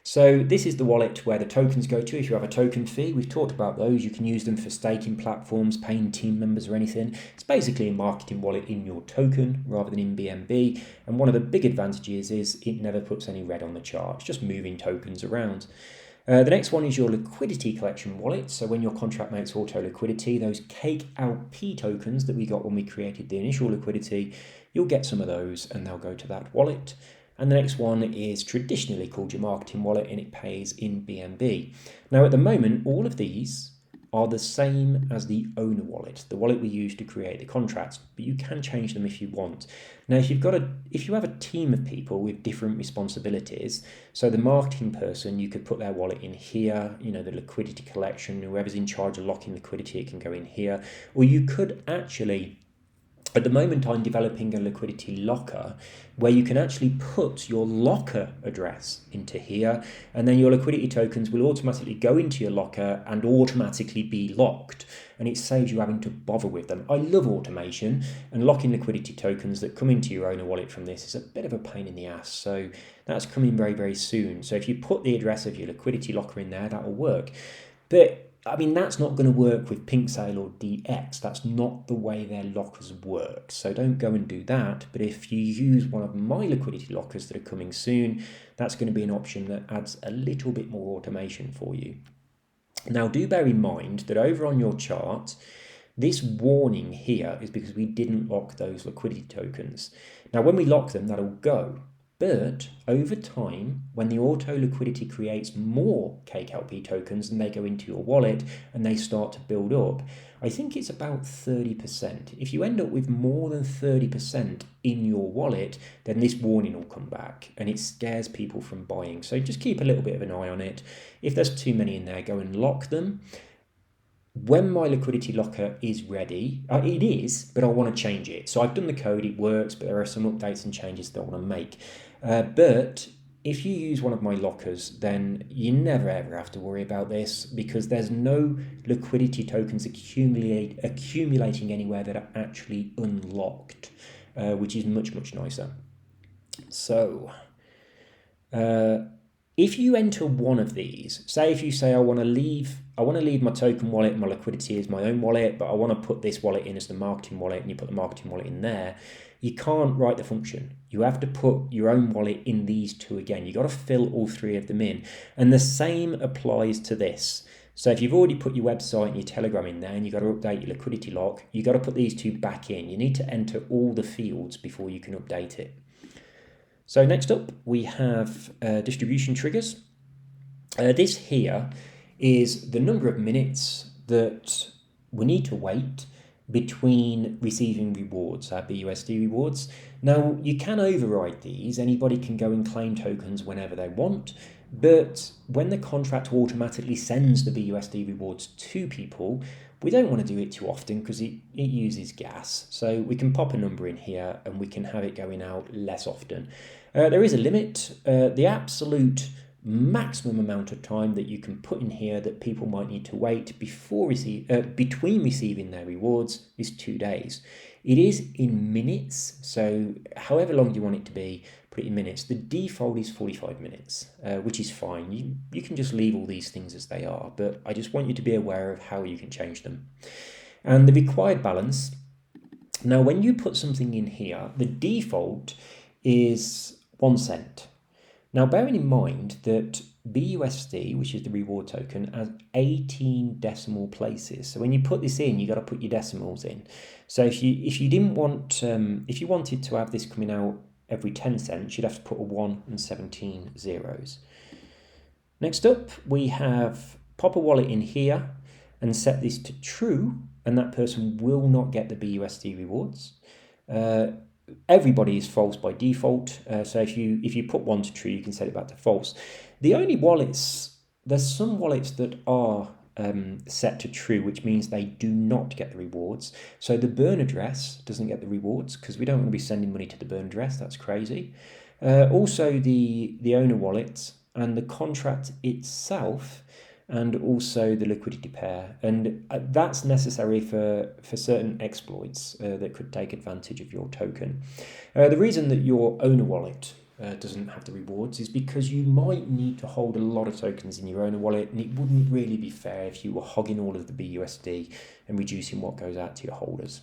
So this is the wallet where the tokens go to if you have a token fee. We've talked about those. You can use them for staking platforms, paying team members or anything. It's basically a marketing wallet in your token rather than in BNB. And one of the big advantages is it never puts any red on the chart. It's just moving tokens around. The next one is your liquidity collection wallet. So when your contract makes auto liquidity, those Cake LP tokens that we got when we created the initial liquidity, you'll get some of those and they'll go to that wallet. And the next one is traditionally called your marketing wallet, and it pays in BNB. Now, at the moment, all of these are the same as the owner wallet, the wallet we use to create the contracts, but you can change them if you want. Now, if you have a team of people with different responsibilities, so the marketing person, you could put their wallet in here, the liquidity collection, whoever's in charge of locking liquidity, it can go in here, or you could actually, at the moment, I'm developing a liquidity locker where you can actually put your locker address into here, and then your liquidity tokens will automatically go into your locker and automatically be locked, and it saves you having to bother with them. I love automation, and locking liquidity tokens that come into your owner wallet from this is a bit of a pain in the ass, so that's coming very, very soon. So if you put the address of your liquidity locker in there, that will work. But I mean, that's not going to work with PinkSale or DX. That's not the way their lockers work. So don't go and do that. But if you use one of my liquidity lockers that are coming soon, that's going to be an option that adds a little bit more automation for you. Now, do bear in mind that over on your chart, this warning here is because we didn't lock those liquidity tokens. Now, when we lock them, that'll go. But over time, when the auto liquidity creates more CakeLP tokens and they go into your wallet and they start to build up, I think it's about 30%. If you end up with more than 30% in your wallet, then this warning will come back and it scares people from buying. So just keep a little bit of an eye on it. If there's too many in there, go and lock them. When my liquidity locker is ready, it is, but I want to change it. So I've done the code, it works, but there are some updates and changes that I want to make. But if you use one of my lockers, then you never ever have to worry about this because there's no liquidity tokens accumulating anywhere that are actually unlocked, which is much, much nicer. So if you enter one of these, say if you say I want to leave my token wallet and my liquidity is my own wallet, but I want to put this wallet in as the marketing wallet, and you put the marketing wallet in there, you can't write the function. You have to put your own wallet in these two again. You've got to fill all three of them in. And the same applies to this. So if you've already put your website and your Telegram in there and you've got to update your liquidity lock, you've got to put these two back in. You need to enter all the fields before you can update it. So next up, we have distribution triggers. This here is the number of minutes that we need to wait between receiving rewards, our BUSD rewards. Now, you can override these. Anybody can go and claim tokens whenever they want, but when the contract automatically sends the BUSD rewards to people, we don't want to do it too often because it uses gas. So we can pop a number in here and we can have it going out less often. There is a limit. The absolute maximum amount of time that you can put in here that people might need to wait between receiving their rewards is 2 days. It is in minutes, so however long you want it to be, put it in minutes. The default is 45 minutes, which is fine. You can just leave all these things as they are, but I just want you to be aware of how you can change them. And the required balance. Now, when you put something in here, the default is 1 cent. Now, bearing in mind that BUSD, which is the reward token, has 18 decimal places. So when you put this in, you got to put your decimals in. So if you didn't want, if you wanted to have this coming out every 10 cents, you'd have to put a 1 and 17 zeros. Next up, we have pop a wallet in here and set this to true, and that person will not get the BUSD rewards. Everybody is false by default, so if you put 1 to true, you can set it back to false. The only wallets, there's some wallets that are set to true, which means they do not get the rewards. So the burn address doesn't get the rewards because we don't want to be sending money to the burn address. That's crazy. Also the owner wallet and the contract itself, and also the liquidity pair, and that's necessary for certain exploits that could take advantage of your token. The reason that your owner wallet doesn't have the rewards is because you might need to hold a lot of tokens in your owner wallet, and it wouldn't really be fair if you were hogging all of the BUSD and reducing what goes out to your holders.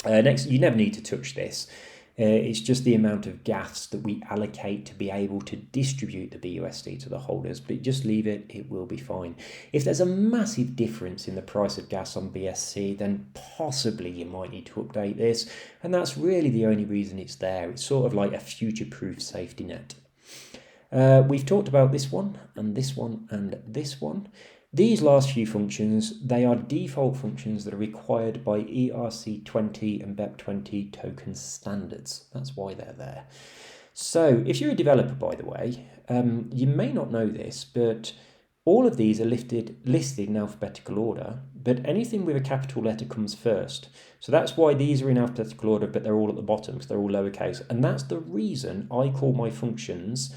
Next, you never need to touch this. It's just the amount of gas that we allocate to be able to distribute the BUSD to the holders, but just leave it, it will be fine. If there's a massive difference in the price of gas on BSC, then possibly you might need to update this, and that's really the only reason it's there. It's sort of like a future-proof safety net. We've talked about this one, and this one, and this one. These last few functions, they are default functions that are required by ERC20 and BEP20 token standards. That's why they're there. So if you're a developer, by the way, you may not know this, but all of these are listed in alphabetical order, but anything with a capital letter comes first. So that's why these are in alphabetical order, but they're all at the bottom because they're all lowercase. And that's the reason I call my functions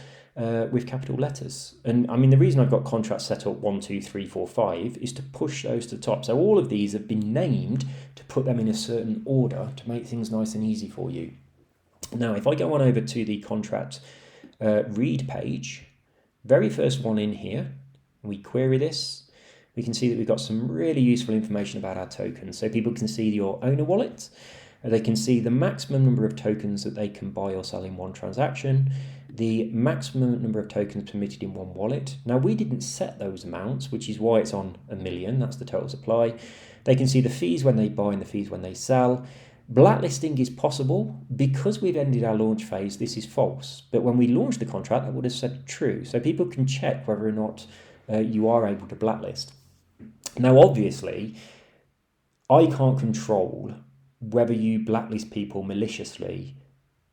with capital letters. And I mean, the reason I've got contracts set up 1, 2, 3, 4, 5 is to push those to the top. So all of these have been named to put them in a certain order to make things nice and easy for you. Now, if I go on over to the contract read page, very first one in here, we query this. we can see that we've got some really useful information about our tokens. So people can see your owner wallet, they can see the maximum number of tokens that they can buy or sell in one transaction, the maximum number of tokens permitted in one wallet. Now, we didn't set those amounts, which is why it's on 1 million. That's the total supply. They can see the fees when they buy and the fees when they sell. Blacklisting is possible. Because we've ended our launch phase, this is false. But when we launched the contract, that would have said true. So people can check whether or not you are able to blacklist. Now, obviously, I can't control whether you blacklist people maliciously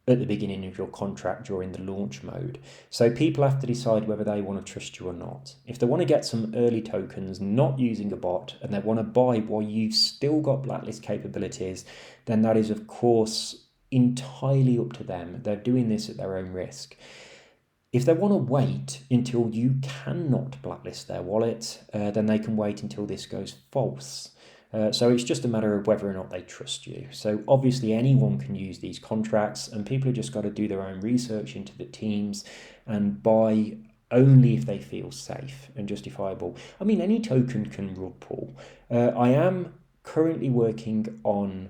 at the beginning of your contract during the launch mode. So people have to decide whether they want to trust you or not. If they want to get some early tokens not using a bot and they want to buy while you've still got blacklist capabilities, then that is of course entirely up to them. They're doing this at their own risk. If they want to wait until you cannot blacklist their wallet, then they can wait until this goes false. So it's just a matter of whether or not they trust you. So obviously anyone can use these contracts, and people have just got to do their own research into the teams and buy only if they feel safe and justifiable. I mean, any token can rug pull. I am currently working on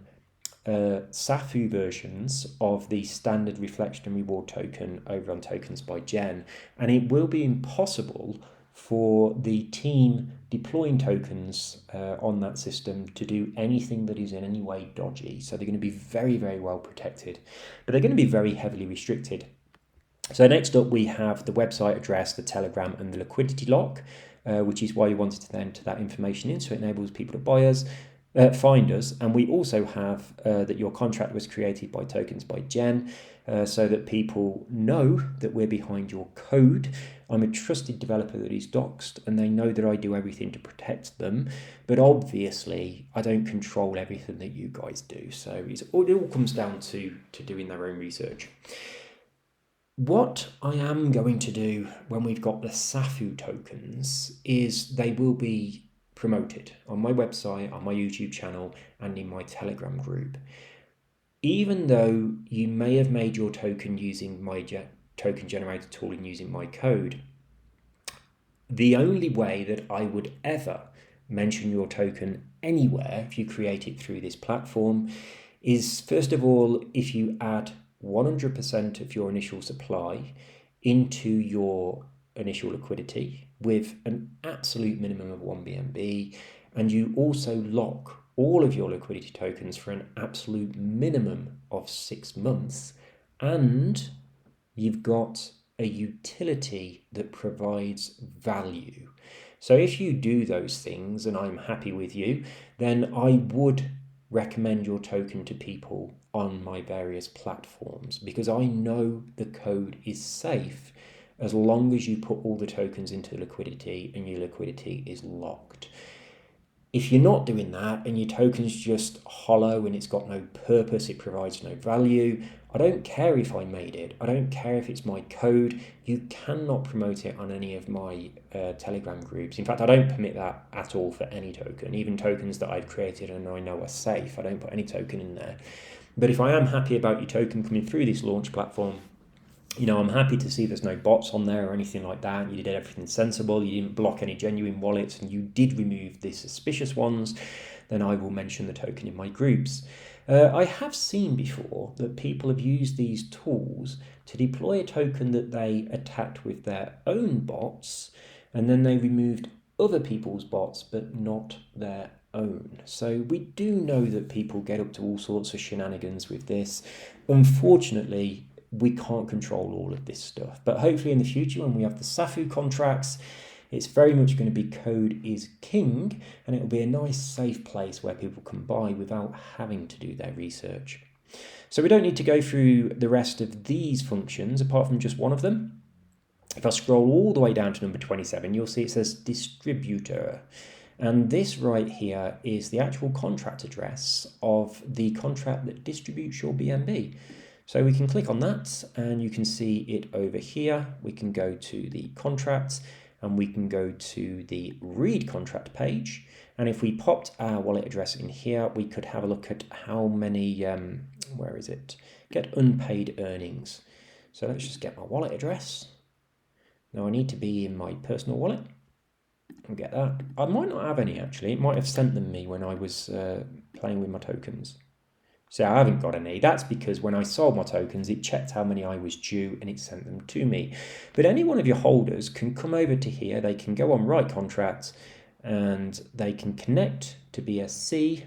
SAFU versions of the standard reflection and reward token over on Tokens by Gen, and it will be impossible for the team deploying tokens on that system to do anything that is in any way dodgy. So they're going to be very, very well protected, but they're going to be very heavily restricted. So next up, we have the website address, the Telegram, and the liquidity lock, which is why you wanted to enter that information in, so it enables people to buy us. Find us, and we also have that your contract was created by Tokens by Gen, so that people know that we're behind your code. I'm a trusted developer that is doxed, and they know that I do everything to protect them, but obviously I don't control everything that you guys do, so it all comes down to doing their own research. What I am going to do when we've got the SAFU tokens is they will be promoted on my website, on my YouTube channel, and in my Telegram group. Even though you may have made your token using my token generator tool and using my code, the only way that I would ever mention your token anywhere if you create it through this platform is, first of all, if you add 100% of your initial supply into your initial liquidity with an absolute minimum of 1 BNB, and you also lock all of your liquidity tokens for an absolute minimum of 6 months, and you've got a utility that provides value. So if you do those things and I'm happy with you, then I would recommend your token to people on my various platforms, because I know the code is safe as long as you put all the tokens into liquidity and your liquidity is locked. If you're not doing that and your token's just hollow and it's got no purpose, it provides no value, I don't care if I made it, I don't care if it's my code, you cannot promote it on any of my Telegram groups. In fact, I don't permit that at all for any token, even tokens that I've created and I know are safe. I don't put any token in there. But if I am happy about your token coming through this launch platform, you know, I'm happy to see there's no bots on there or anything like that. You did everything sensible. You didn't block any genuine wallets, and you did remove the suspicious ones. Then I will mention the token in my groups. I have seen before that people have used these tools to deploy a token that they attacked with their own bots, and then they removed other people's bots, but not their own. So we do know that people get up to all sorts of shenanigans with this. Unfortunately, we can't control all of this stuff, but hopefully in the future when we have the SAFU contracts, it's very much going to be code is king, and it'll be a nice safe place where people can buy without having to do their research. So we don't need to go through the rest of these functions apart from just one of them. If I scroll all the way down to number 27, you'll see it says distributor. And this right here is the actual contract address of the contract that distributes your BNB. So we can click on that and you can see it over here. We can go to the contracts and we can go to the read contract page. And if we popped our wallet address in here, we could have a look at how many, where is it? Get unpaid earnings. So let's just get my wallet address. Now I need to be in my personal wallet. I'll get that. I might not have any actually. It might have sent them me when I was playing with my tokens. So I haven't got any. That's because when I sold my tokens, it checked how many I was due and it sent them to me. But any one of your holders can come over to here. They can go on write contracts and they can connect to BSC.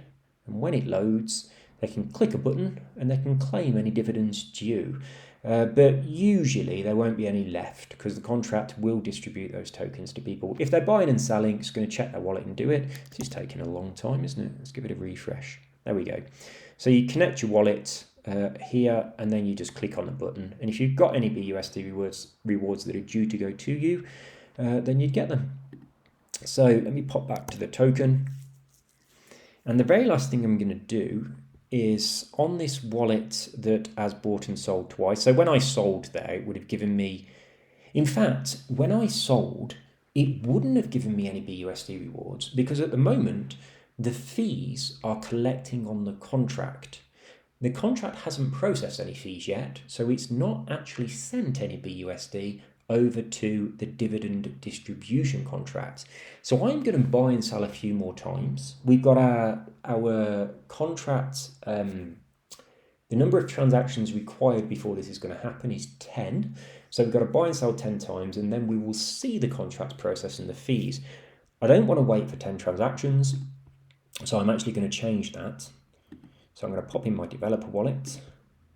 And when it loads, they can click a button and they can claim any dividends due. But usually there won't be any left because the contract will distribute those tokens to people. If they're buying and selling, it's going to check their wallet and do it. It's just taking a long time, isn't it? Let's give it a refresh. There we go. So you connect your wallet here and then you just click on the button. And if you've got any BUSD rewards that are due to go to you, then you'd get them. So let me pop back to the token. And the very last thing I'm going to do is on this wallet that has bought and sold twice. So when I sold there, it would have given me, in fact, when I sold, it wouldn't have given me any BUSD rewards because at the moment, the fees are collecting on the contract. The contract hasn't processed any fees yet, so it's not actually sent any BUSD over to the dividend distribution contract. So I'm going to buy and sell a few more times. We've got our contract, the number of transactions required before this is going to happen is 10. So we've got to buy and sell 10 times, and then we will see the contract processing the fees. I don't want to wait for 10 transactions, so I'm actually going to change that. So I'm going to pop in my developer wallet.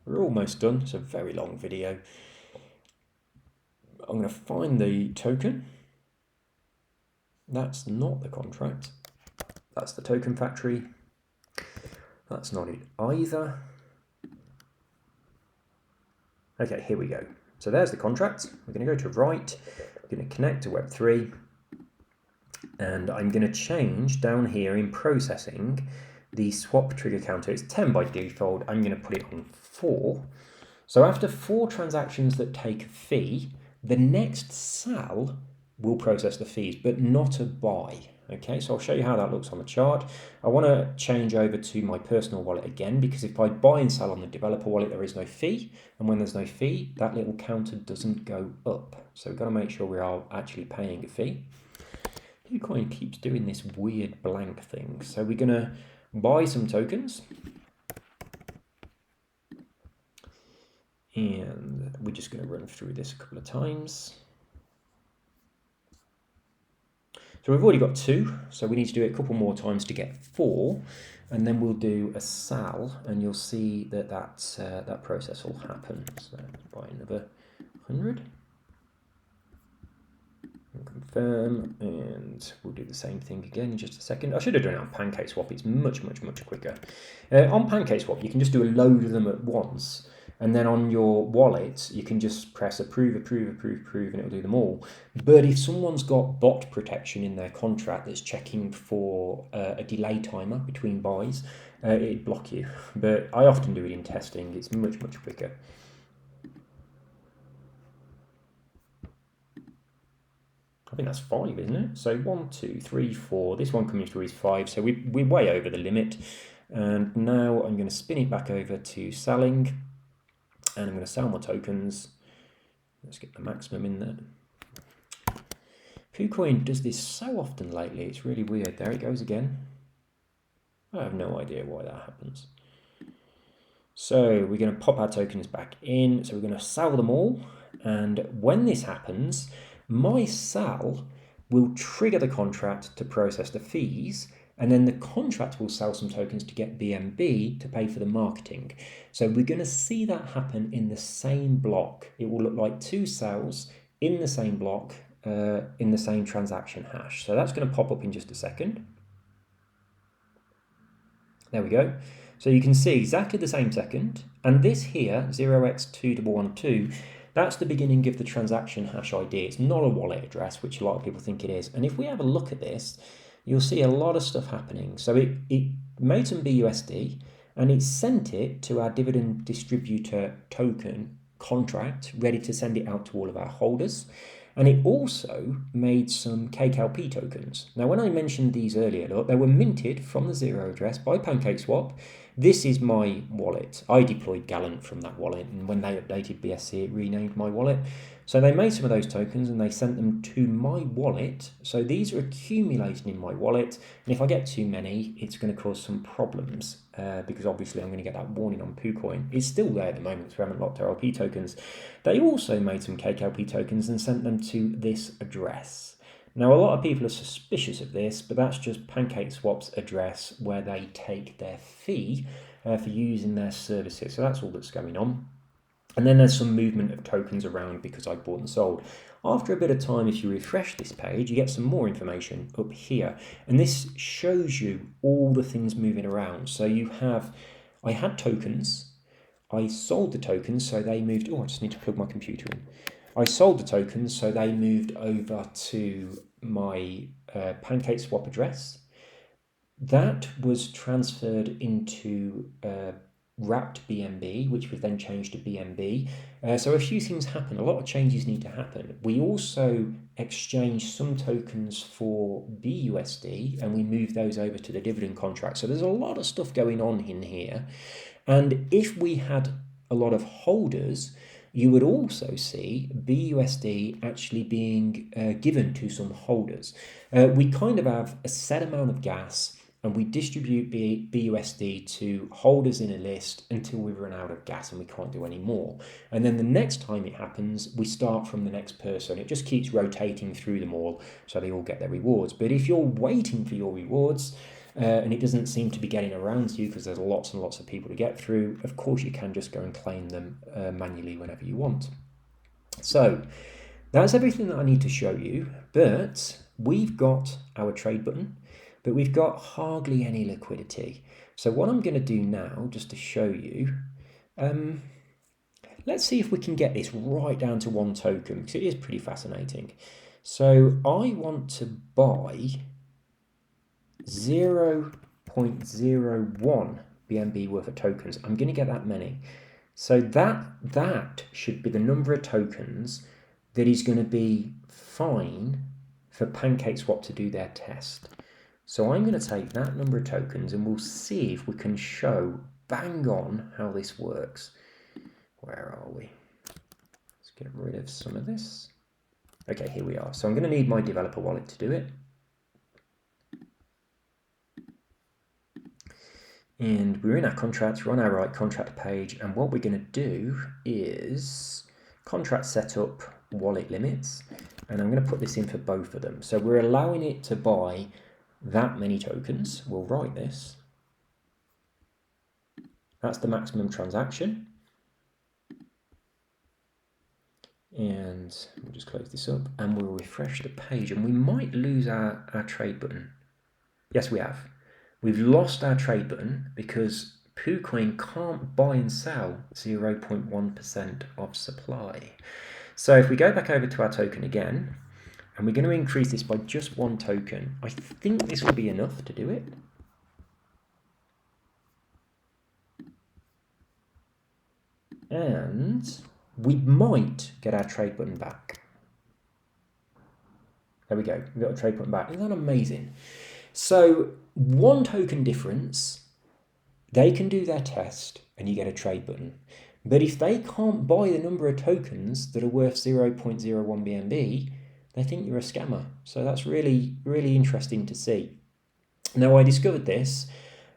We're almost done. It's a very long video. I'm going to find the token. That's not the contract. That's the token factory. That's not it either. Okay, here we go. So there's the contract. We're going to go to write. We're going to connect to Web3. And I'm going to change down here in processing the swap trigger counter. It's 10 by default. I'm going to put it on 4. So after 4 transactions that take a fee, the next sell will process the fees, but not a buy. Okay, so I'll show you how that looks on the chart. I want to change over to my personal wallet again, because if I buy and sell on the developer wallet, there is no fee. And when there's no fee, that little counter doesn't go up. So we've got to make sure we are actually paying a fee. BitCoin keeps doing this weird blank thing. So we're going to buy some tokens. And we're just going to run through this a couple of times. So we've already got 2, so we need to do it a couple more times to get 4, and then we'll do a sal, and you'll see that that process will happen. So let's buy another 100. And confirm, and we'll do the same thing again in just a second. I should have done it on PancakeSwap. It's much quicker. On PancakeSwap, you can just do a load of them at once. And then on your wallet, you can just press approve, and it'll do them all. But if someone's got bot protection in their contract that's checking for a delay timer between buys, it'd block you. But I often do it in testing. It's much quicker. I think that's 5, isn't it? So 1, 2, 3, 4. This one coming through is 5. So we're way over the limit. And now I'm going to spin it back over to selling. And I'm going to sell my tokens. Let's get the maximum in there. BitCoin does this so often lately. It's really weird. There it goes again. I have no idea why that happens. So we're going to pop our tokens back in. So we're going to sell them all. And when this happens, my sell will trigger the contract to process the fees. And then the contract will sell some tokens to get BNB to pay for the marketing. So we're going to see that happen in the same block. It will look like 2 sales in the same block, in the same transaction hash. So that's going to pop up in just a second. There we go. So you can see exactly the same second. And this here, 0x2112, that's the beginning of the transaction hash ID. It's not a wallet address, which a lot of people think it is. And if we have a look at this, you'll see a lot of stuff happening. So it made some BUSD and it sent it to our dividend distributor token contract, ready to send it out to all of our holders. And it also made some KKLP tokens. Now, when I mentioned these earlier, look, they were minted from the 0 address by PancakeSwap. This is my wallet. I deployed Gallant from that wallet, and when they updated BSC, it renamed my wallet. So they made some of those tokens and they sent them to my wallet. So these are accumulating in my wallet. And if I get too many, it's going to cause some problems because obviously I'm going to get that warning on PooCoin. It's still there at the moment, so we haven't locked our LP tokens. They also made some CakeLP tokens and sent them to this address. Now, a lot of people are suspicious of this, but that's just PancakeSwap's address where they take their fee for using their services. So that's all that's going on. And then there's some movement of tokens around because I bought and sold. After a bit of time, if you refresh this page, you get some more information up here. And this shows you all the things moving around. So you have, I had tokens, I sold the tokens, so they moved, I just need to plug my computer in. I sold the tokens, so they moved over to my PancakeSwap address. That was transferred into wrapped BNB, which was then changed to BNB. So a few things happen. A lot of changes need to happen. We also exchanged some tokens for BUSD, and we moved those over to the dividend contract. So there's a lot of stuff going on in here. And if we had a lot of holders, you would also see BUSD actually being given to some holders. We kind of have a set amount of gas and we distribute BUSD to holders in a list until we run out of gas and we can't do any more. And then the next time it happens, we start from the next person. It just keeps rotating through them all so they all get their rewards. But if you're waiting for your rewards, and it doesn't seem to be getting around to you because there's lots and lots of people to get through, of course you can just go and claim them manually whenever you want. So that's everything that I need to show you, but we've got our trade button, but we've got hardly any liquidity. So what I'm going to do now, just to show you, let's see if we can get this right down to one token, because it is pretty fascinating. So I want to buy 0.01 BNB worth of tokens. I'm going to get that many. So that should be the number of tokens that is going to be fine for PancakeSwap to do their test. So I'm going to take that number of tokens and we'll see if we can show bang on how this works. Where are we? Let's get rid of some of this. Okay, here we are. So I'm going to need my developer wallet to do it. And we're in our contracts, we're on our right contract page, and what we're going to do is contract setup, wallet limits, and I'm going to put this in for both of them. So we're allowing it to buy that many tokens. We'll write this. That's the maximum transaction. And we'll just close this up and we'll refresh the page, and we might lose our trade button. Yes, we have. We've lost our trade button because PooCoin can't buy and sell 0.1% of supply. So if we go back over to our token again, and we're going to increase this by just one token, I think this will be enough to do it. And we might get our trade button back. There we go, we've got a trade button back. Isn't that amazing? So one token difference, they can do their test and you get a trade button. But if they can't buy the number of tokens that are worth 0.01 BNB, they think you're a scammer. So that's really, really interesting to see. Now, I discovered this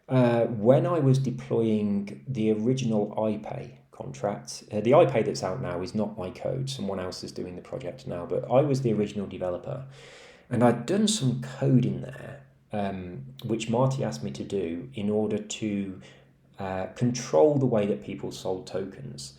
when I was deploying the original iPay contract. The iPay that's out now is not my code. Someone else is doing the project now, but I was the original developer. And I'd done some code in there, which Marty asked me to do in order to control the way that people sold tokens.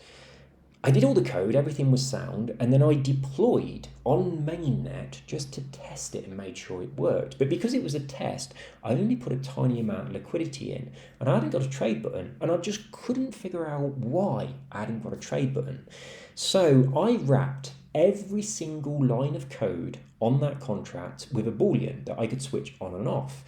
I did all the code, everything was sound, and then I deployed on mainnet just to test it and made sure it worked. But because it was a test, I only put a tiny amount of liquidity in, and I hadn't got a trade button, and I just couldn't figure out why I hadn't got a trade button. So I wrapped every single line of code on that contract with a Boolean that I could switch on and off.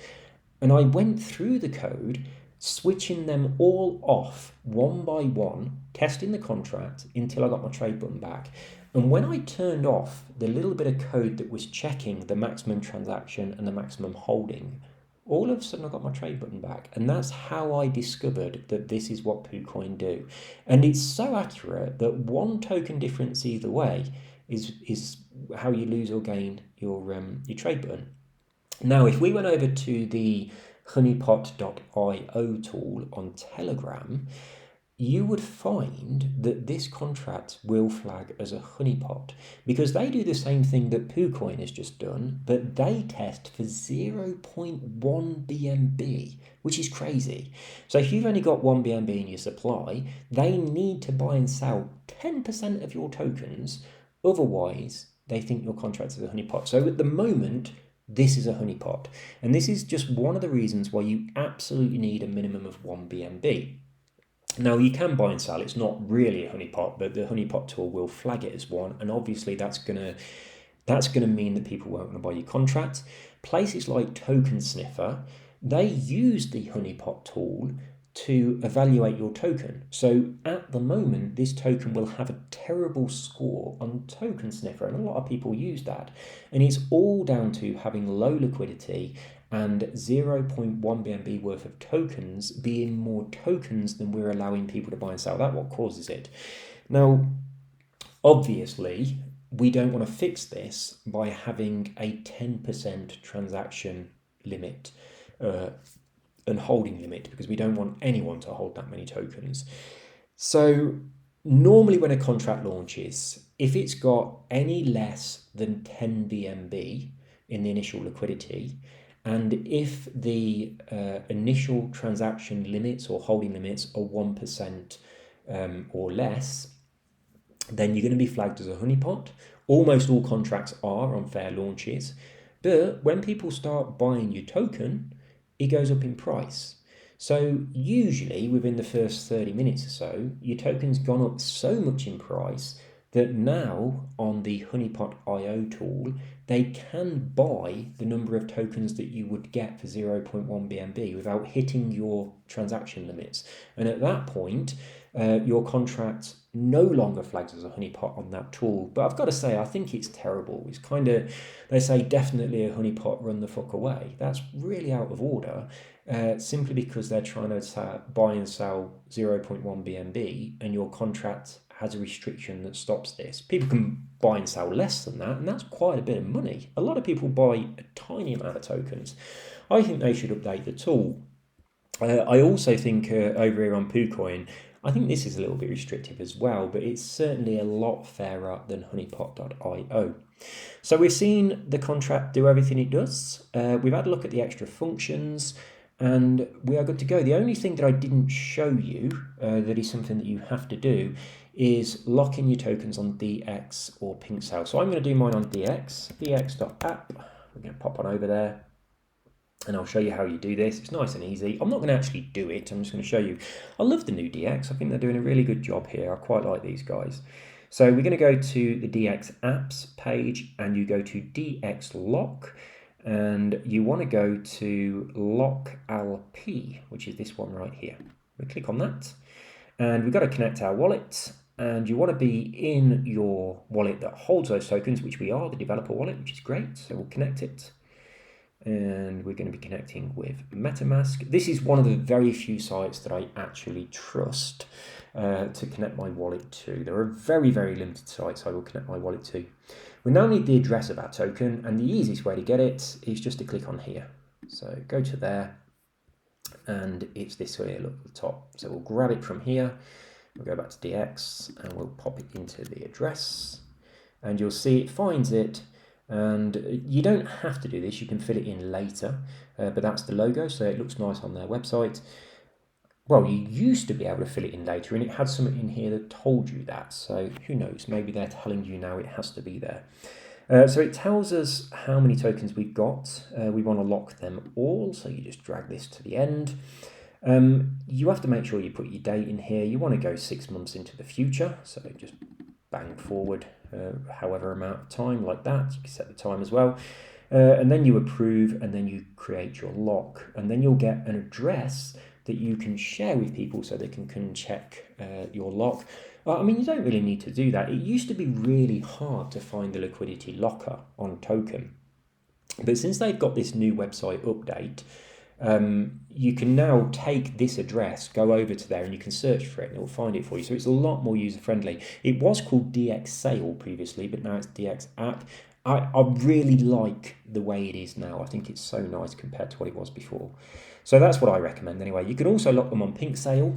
And I went through the code, switching them all off one by one, testing the contract until I got my trade button back. And when I turned off the little bit of code that was checking the maximum transaction and the maximum holding, all of a sudden I got my trade button back. And that's how I discovered that this is what PooCoin do. And it's so accurate that one token difference either way is how you lose or gain your trade button. Now, if we went over to the honeypot.io tool on Telegram, you would find that this contract will flag as a honeypot because they do the same thing that PooCoin has just done, but they test for 0.1 BNB, which is crazy. So if you've only got 1 BNB in your supply, they need to buy and sell 10% of your tokens. Otherwise, they think your contract is a honeypot. So at the moment, this is a honeypot. And this is just one of the reasons why you absolutely need a minimum of 1 BNB. Now, you can buy and sell. It's not really a honeypot, but the honeypot tool will flag it as one. And obviously, that's gonna mean that people won't want to buy your contract. Places like Token Sniffer, they use the honeypot tool to evaluate your token. So at the moment, this token will have a terrible score on Token Sniffer, and a lot of people use that. And it's all down to having low liquidity and 0.1 BNB worth of tokens being more tokens than we're allowing people to buy and sell. That's what causes it. Now, obviously, we don't want to fix this by having a 10% transaction limit and holding limit, because we don't want anyone to hold that many tokens. So normally when a contract launches, if it's got any less than 10 BNB in the initial liquidity, and if the initial transaction limits or holding limits are 1% or less, then you're going to be flagged as a honeypot. Almost all contracts are on fair launches. But when people start buying your token, it goes up in price. So usually within the first 30 minutes or so, your token's gone up so much in price that now on the honeypot.io tool, they can buy the number of tokens that you would get for 0.1 BNB without hitting your transaction limits. And at that point, your contract no longer flags as a honeypot on that tool. But I've got to say, I think it's terrible. It's kind of, they say definitely a honeypot, run the fuck away. That's really out of order, simply because they're trying to buy and sell 0.1 BNB and your contract has a restriction that stops this. People can buy and sell less than that, and that's quite a bit of money. A lot of people buy a tiny amount of tokens. I think they should update the tool. I also think over here on PooCoin, I think this is a little bit restrictive as well, but it's certainly a lot fairer than honeypot.io. So we've seen the contract do everything it does. We've had a look at the extra functions, and we are good to go. The only thing that I didn't show you that is something that you have to do is lock in your tokens on DX or PinkSale. So I'm going to do mine on DX, dx.app. We're going to pop on over there and I'll show you how you do this. It's nice and easy. I'm not going to actually do it. I'm just going to show you. I love the new DX. I think they're doing a really good job here. I quite like these guys. So we're going to go to the DX apps page and you go to DX lock. And you want to go to lock LP, which is this one right here. We click on that and we've got to connect our wallet, and you want to be in your wallet that holds those tokens, which we are, the developer wallet, which is great. So we'll connect it and we're going to be connecting with MetaMask. This is one of the very few sites that I actually trust to connect my wallet to. There are very, very limited sites I will connect my wallet to. We now need the address of our token, and the easiest way to get it is just to click on here. So go to there, and it's this way, look at the top. So we'll grab it from here, we'll go back to DX, and we'll pop it into the address, and you'll see it finds it. And you don't have to do this, you can fill it in later, but that's the logo, so it looks nice on their website. Well, you used to be able to fill it in later, and it had something in here that told you that. So who knows, maybe they're telling you now it has to be there. So it tells us how many tokens we've got. We want to lock them all, so you just drag this to the end. You have to make sure you put your date in here. You want to go 6 months into the future, so just bang forward however amount of time, like that. You can set the time as well. And then you approve, and then you create your lock, and then you'll get an address that you can share with people so they can check your lock. I mean, you don't really need to do that. It used to be really hard to find the liquidity locker on token. But since they've got this new website update, you can now take this address, go over to there, and you can search for it, and it will find it for you. So it's a lot more user-friendly. It was called DX Sale previously, but now it's DX App. I really like the way it is now. I think it's so nice compared to what it was before. So that's what I recommend anyway. You can also lock them on Pink Sale.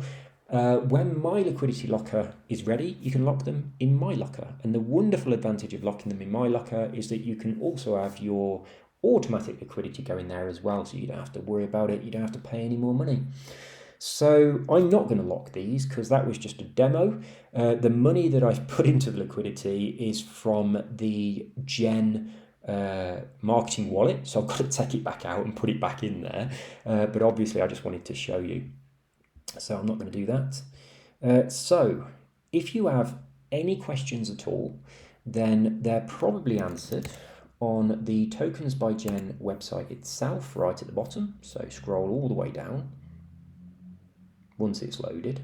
When My Liquidity Locker is ready, you can lock them in My Locker. And the wonderful advantage of locking them in My Locker is that you can also have your automatic liquidity go in there as well, so you don't have to worry about it, you don't have to pay any more money. So I'm not going to lock these because that was just a demo. The money that I've put into the liquidity is from the Gen marketing wallet, so I've got to take it back out and put it back in there, but obviously I just wanted to show you, so I'm not going to do that. So if you have any questions at all, then they're probably answered on the Tokens by Gen website itself, right at the bottom. So scroll all the way down once it's loaded.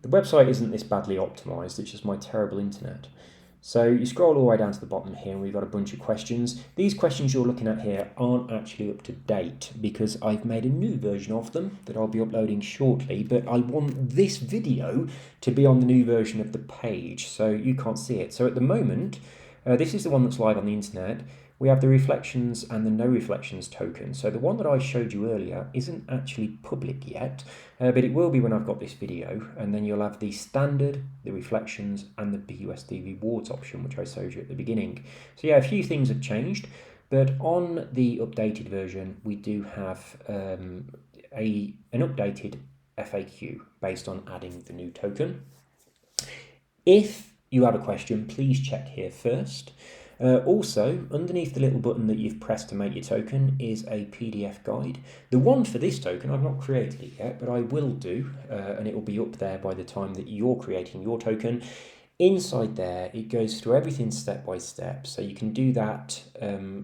The website isn't this badly optimized, it's just my terrible internet. So you scroll all the way down to the bottom here and we've got a bunch of questions. These questions you're looking at here aren't actually up to date because I've made a new version of them that I'll be uploading shortly, but I want this video to be on the new version of the page so you can't see it. So at the moment, this is the one that's live on the internet. We have the reflections and the no reflections token. So the one that I showed you earlier isn't actually public yet, but it will be when I've got this video. And then you'll have the standard, the reflections, and the BUSD rewards option, which I showed you at the beginning. So yeah, a few things have changed, but on the updated version, we do have an updated FAQ based on adding the new token. If you have a question, please check here first. Also, underneath the little button that you've pressed to make your token is a PDF guide. The one for this token, I've not created it yet, but I will do, and it will be up there by the time that you're creating your token. Inside there, it goes through everything step by step, so you can do that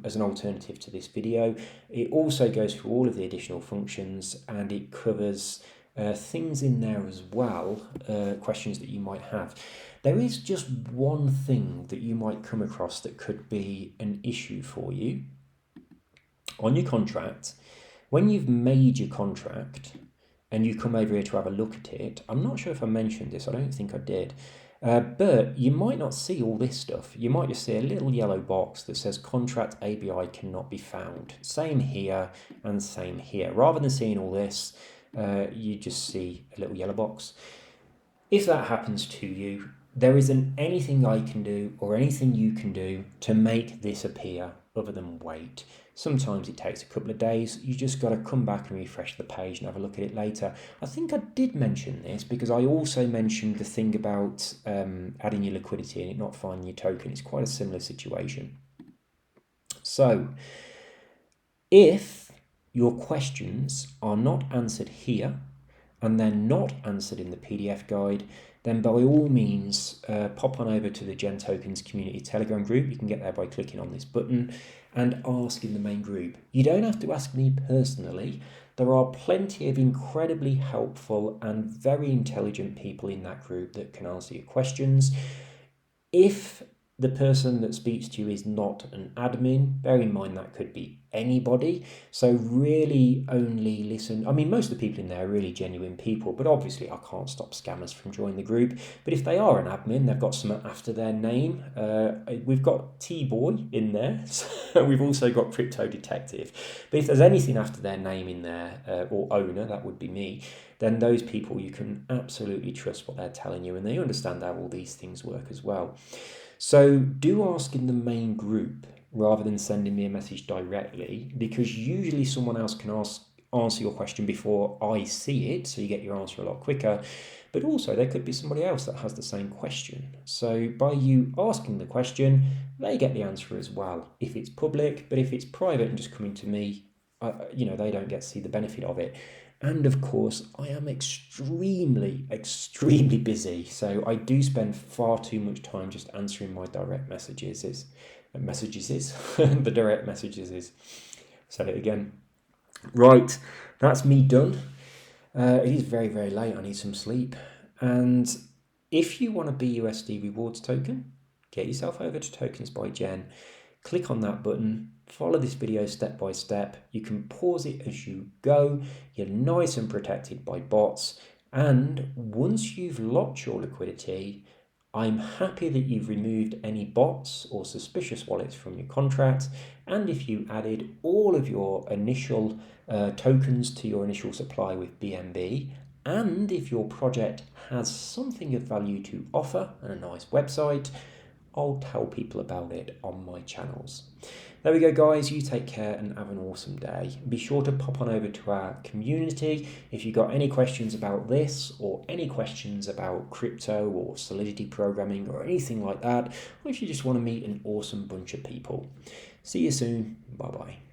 as an alternative to this video. It also goes through all of the additional functions, and it covers things in there as well, questions that you might have. There is just one thing that you might come across that could be an issue for you on your contract. When you've made your contract and you come over here to have a look at it, I'm not sure if I mentioned this, I don't think I did, but you might not see all this stuff. You might just see a little yellow box that says contract ABI cannot be found. Same here and same here. Rather than seeing all this, you just see a little yellow box. If that happens to you, there isn't anything I can do or anything you can do to make this appear other than wait. Sometimes it takes a couple of days. You just got to come back and refresh the page and have a look at it later. I think I did mention this because I also mentioned the thing about adding your liquidity and it not finding your token. It's quite a similar situation. So if your questions are not answered here and they're not answered in the PDF guide, then by all means pop on over to the GenTokens community Telegram group. You can get there by clicking on this button and ask in the main group. You don't have to ask me personally. There are plenty of incredibly helpful and very intelligent people in that group that can answer your questions. If the person that speaks to you is not an admin, bear in mind that could be anybody, so really only listen. I mean, most of the people in there are really genuine people, but obviously I can't stop scammers from joining the group. But if they are an admin, they've got something after their name. We've got T-Boy in there, so we've also got Crypto Detective. But if there's anything after their name in there, or owner, that would be me, then those people you can absolutely trust what they're telling you, and they understand how all these things work as well. So do ask in the main group rather than sending me a message directly, because usually someone else can answer your question before I see it, so you get your answer a lot quicker. But also there could be somebody else that has the same question. So by you asking the question, they get the answer as well, if it's public. But if it's private and just coming to me, they don't get to see the benefit of it. And of course, I am extremely busy. So I do spend far too much time just answering my direct messages. The direct messages is. Said it again. Right, that's me done. It is very, very late. I need some sleep. And if you want a BUSD rewards token, get yourself over to Tokens by Gen. Click on that button, follow this video step by step. You can pause it as you go. You're nice and protected by bots. And once you've locked your liquidity, I'm happy that you've removed any bots or suspicious wallets from your contract. And if you added all of your initial tokens to your initial supply with BNB, and if your project has something of value to offer and a nice website, I'll tell people about it on my channels. There we go, guys. You take care and have an awesome day. Be sure to pop on over to our community if you've got any questions about this or any questions about crypto or Solidity programming or anything like that, or if you just want to meet an awesome bunch of people. See you soon. Bye-bye.